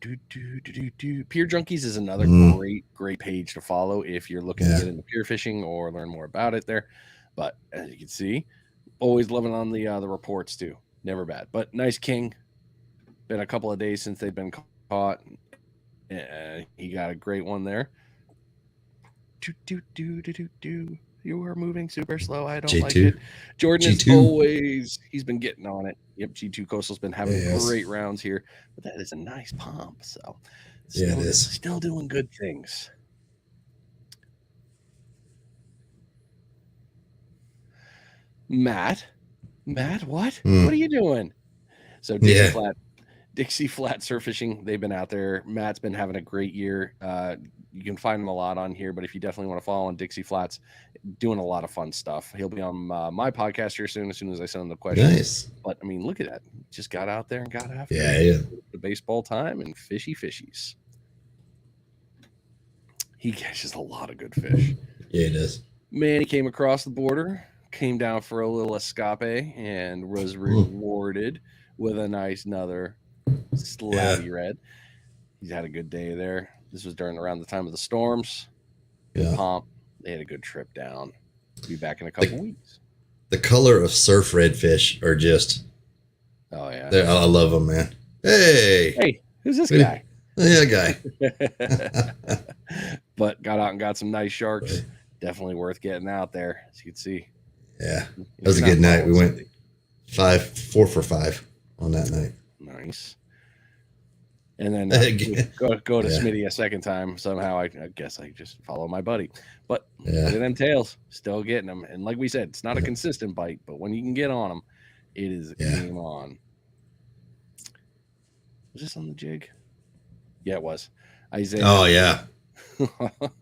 Pier Junkies is another great page to follow if you're looking to get into pier fishing or learn more about it there. But as you can see, always loving on the reports too. Never bad. But nice king. Been a couple of days since they've been caught. He got a great one there. You are moving super slow. I don't G2. like it. Jordan G2. he's been getting on it. Yep, G2 Coastal's been having great rounds here. But that is a nice pump. So it is. Still doing good things. Matt, what? What are you doing? So Dixie Flat Surf Fishing, they've been out there. Matt's been having a great year. You can find him a lot on here, but if you definitely want to follow on Dixie Flats, doing a lot of fun stuff. He'll be on my podcast here soon, as soon as I send him the questions. Nice. But I mean, look at that. Just got out there and got after the baseball time and fishies. He catches a lot of good fish. Yeah, it is. Man, he came across the border, came down for a little escape, and was rewarded with a nice another slabby red. He's had a good day there. This was around the time of the storms. Good pomp. They had a good trip down. Be back in a couple weeks. The color of surf redfish are just. Oh yeah, I love them, man. Hey, who's this guy? Yeah, guy. But got out and got some nice sharks. Definitely worth getting out there, as you can see. Yeah, it was a good night. We went 4 for 5 on that night. Nice. And then go to Smitty a second time. Somehow I guess I just follow my buddy. But look at them tails, still getting them. And like we said, it's not a consistent bite, but when you can get on them, it is game on. Was this on the jig? Yeah, it was. Isaiah. Oh yeah.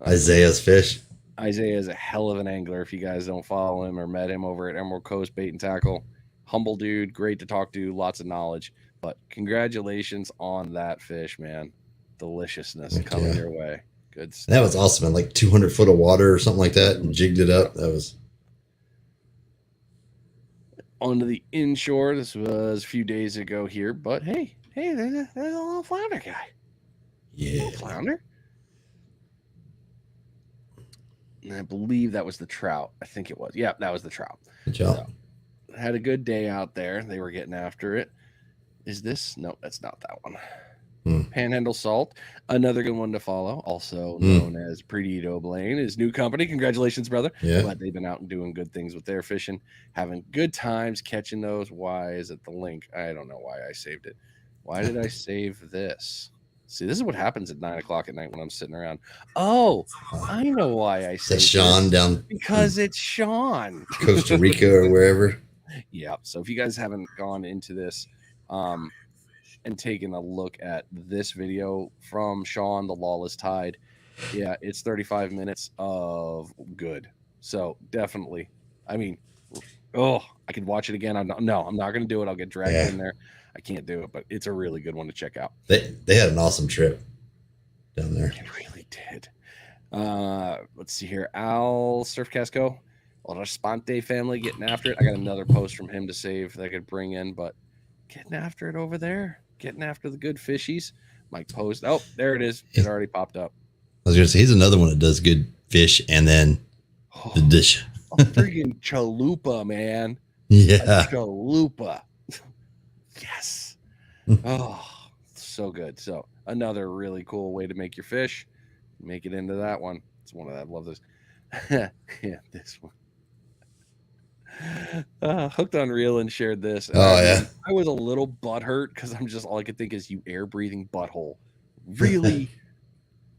Isaiah's fish. Isaiah is a hell of an angler. If you guys don't follow him or met him over at Emerald Coast Bait and Tackle, humble dude, great to talk to, lots of knowledge. But congratulations on that fish, man. Deliciousness coming your way. Good stuff. That was awesome. Like 200 foot of water or something like that, and jigged it up. That was. Onto the inshore. This was a few days ago here, but hey, there's a little flounder guy. Yeah. Little flounder. And I believe that was the trout. I think it was. Yeah, that was the trout. Good job. So, had a good day out there. They were getting after it. Is this? No, that's not that one. Panhandle Salt, another good one to follow, also known as Predito Blaine, his new company. Congratulations, brother. Yeah. Glad they've been out and doing good things with their fishing, having good times catching those. Why is it the link? I don't know why I saved it. Why did I save this? See, this is what happens at 9 o'clock at night when I'm sitting around. Oh, I know why I saved That's Sean down. Because it's Sean. Costa Rica or wherever. Yeah. So if you guys haven't gone into this, and taking a look at this video from Sean, the Lawless Tide. Yeah, it's 35 minutes of good. So definitely, I mean, I could watch it again. I'm not going to do it. I'll get dragged in there. I can't do it, but it's a really good one to check out. They had an awesome trip down there. It really did. Let's see here. Al Surfcasco, well, our Sponte family getting after it. I got another post from him to save that I could bring in, but getting after it over there, getting after the good fishies. Mike post. Oh, there it is. It already popped up. I was gonna say he's another one that does good fish and then the dish. A freaking chalupa, man. Yeah. A chalupa. Yes. Oh, so good. So another really cool way to make your fish. Make it into that one. It's one of that. I love this. Yeah, this one. Hooked on Reel and shared this. And I was a little butthurt because I'm just all I could think is you air breathing butthole. Really?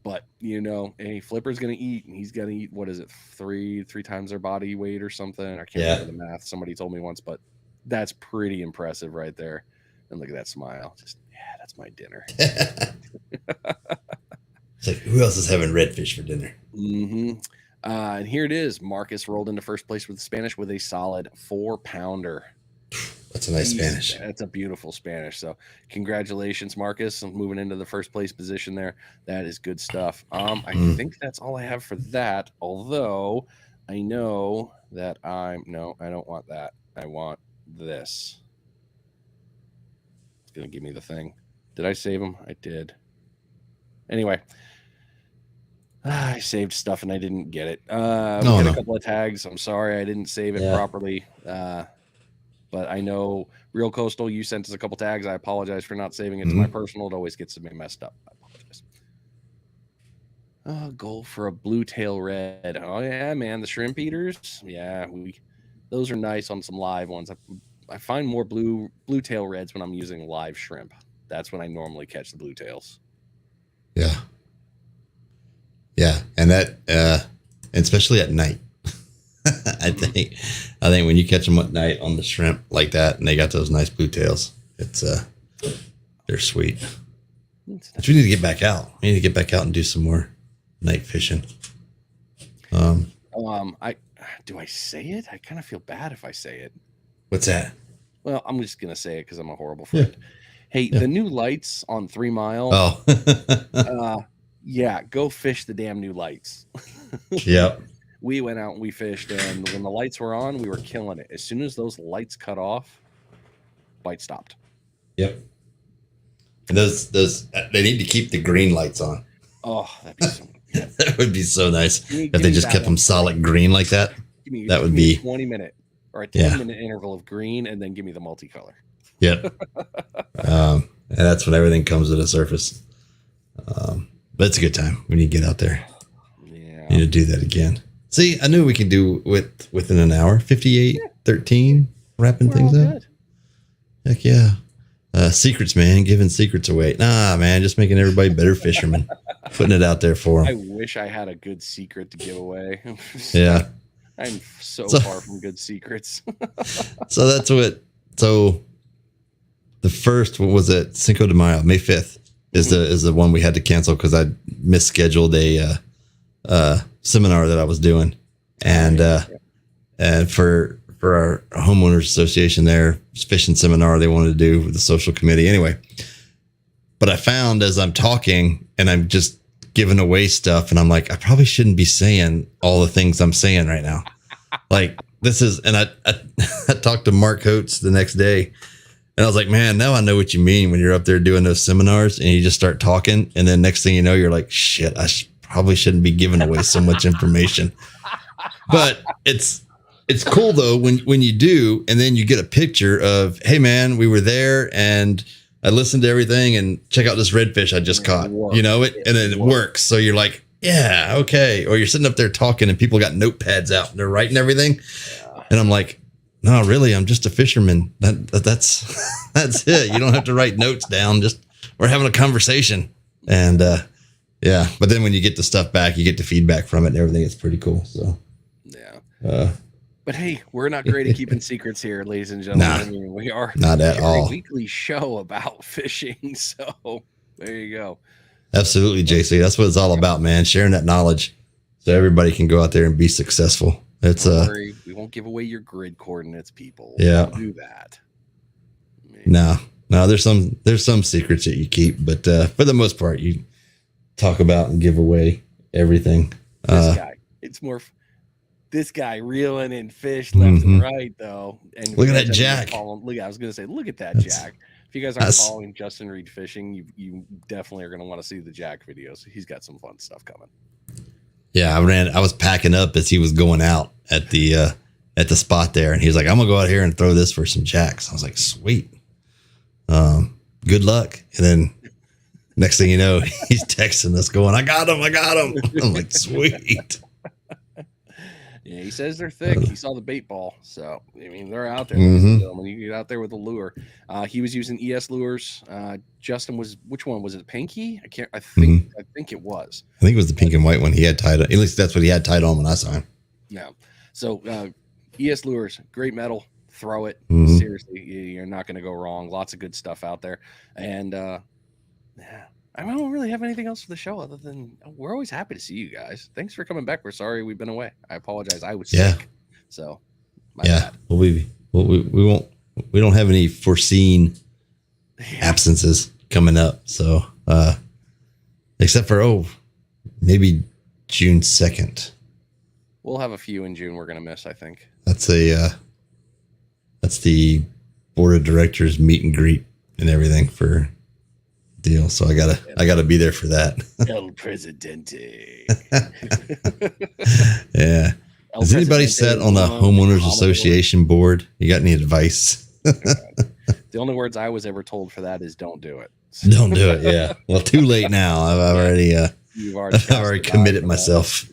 But hey, Flipper's gonna eat, and he's gonna eat. What is it? Three times their body weight or something. I can't remember the math. Somebody told me once, but that's pretty impressive right there. And look at that smile. Just that's my dinner. It's like, who else is having redfish for dinner? Mm-hmm. And here it is. Marcus rolled into first place with Spanish with a solid 4-pounder. That's a nice Spanish. That's a beautiful Spanish. So congratulations, Marcus, on moving into the first place position there. That is good stuff. I think that's all I have for that. Although I know that no, I don't want that. I want this. It's going to give me the thing. Did I save them? I did. Anyway. I saved stuff and I didn't get it. We had a couple of tags. I'm sorry I didn't save it properly. But I know Real Coastal, you sent us a couple tags. I apologize for not saving it to my personal. It always gets me messed up. I apologize. Goal for a blue tail red. Oh yeah, man, the shrimp eaters. Yeah, those are nice on some live ones. I find more blue tail reds when I'm using live shrimp. That's when I normally catch the blue tails. Yeah. Yeah, and that, especially at night. I think when you catch them at night on the shrimp like that, and they got those nice blue tails, they're sweet. But we need to get back out. We need to get back out and do some more night fishing. Do I say it? I kind of feel bad if I say it. What's that? Well, I'm just gonna say it because I'm a horrible friend. Yeah. Hey, the new lights on 3 Mile. Oh. Yeah, go fish the damn new lights. Yep. We went out and we fished, and when the lights were on, we were killing it. As soon as those lights cut off, bite stopped. Yep. And those they need to keep the green lights on. Oh, that'd be so that would be so nice if they just kept them solid green like that. That would be 20-minute or a 10-minute interval of green, and then give me the multicolor. Yep. And that's when everything comes to the surface. But it's a good time. We need to get out there. Yeah. Need to do that again. See, I knew we could do within an hour. 58, 13, wrapping things up. Good. Heck yeah. Secrets, man. Giving secrets away. Nah, man. Just making everybody better fishermen. Putting it out there for them. I wish I had a good secret to give away. Yeah. I'm so far from good secrets. So that's what. So the first, what was it? Cinco de Mayo, May 5th. Is the one we had to cancel because I misscheduled a seminar that I was doing, and for our homeowners association there, fishing seminar they wanted to do with the social committee anyway. But I found as I'm talking and I'm just giving away stuff, and I'm like, I probably shouldn't be saying all the things I'm saying right now. Like this is, and I talked to Mark Coates the next day. And I was like, man, now I know what you mean when you're up there doing those seminars and you just start talking. And then next thing you know, you're like, shit, I probably shouldn't be giving away so much information. But it's cool, though, when you do. And then you get a picture of, hey, man, we were there and I listened to everything and check out this redfish I just caught. It works. So you're like, yeah, okay. Or you're sitting up there talking and people got notepads out and they're writing everything. Yeah. And I'm like, no, really, I'm just a fisherman. That's it. You don't have to write notes down. Just we're having a conversation. And yeah, but then when you get the stuff back, you get the feedback from it and everything. It's pretty cool. So yeah. But hey, we're not great at keeping secrets here, ladies and gentlemen. Nah, I mean, we are not at all. A weekly show about fishing. So there you go. Absolutely, JC. That's what it's all about, man. Sharing that knowledge so everybody can go out there and be successful. It's Don't worry, we won't give away your grid coordinates, people. Yeah. Don't do that. No. No, there's some secrets that you keep, but for the most part, you talk about and give away everything. This guy, it's more. This guy reeling in fish left and right, though. And look at that Jack. Look, I was going to say, look at that Jack. If you guys aren't following Justin Reed Fishing, you definitely are going to want to see the Jack videos. He's got some fun stuff coming. Yeah, I was packing up as he was going out at the spot there, and he was like, "I'm gonna go out here and throw this for some jacks." I was like, "Sweet, good luck." And then next thing you know, he's texting us, going, "I got him! I'm like, "Sweet." Yeah, he says they're thick. He saw the bait ball, so I mean they're out there. When you get out there with a lure, he was using ES lures. Justin was, which one was it? Pinky? I think it was. I think it was the pink and white one he had tied on. At least that's what he had tied on when I saw him. Yeah. So ES lures, great metal. Throw it. Seriously, you're not going to go wrong. Lots of good stuff out there, and yeah. I don't really have anything else for the show other than we're always happy to see you guys. Thanks for coming back. We're sorry we've been away. I apologize. I was sick. So my bad. Well, we don't have any foreseen absences coming up. So except for maybe June 2nd. We'll have a few in June we're gonna miss, I think. That's the board of directors meet and greet and everything for deal, so I gotta be there for that. El Presidente. Yeah. Has anybody sat on the homeowners association board? You got any advice? The only words I was ever told for that is don't do it. Don't do it. Yeah. Well, too late now. I've already committed myself.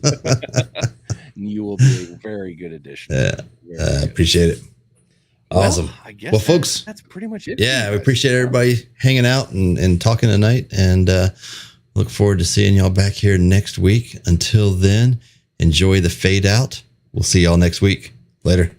You will be a very good addition. Yeah. Appreciate it. Awesome. Well, I guess folks, that's pretty much it. Yeah, we appreciate everybody hanging out and talking tonight, and look forward to seeing y'all back here next week. Until then, enjoy the fade out. We'll see y'all next week. Later.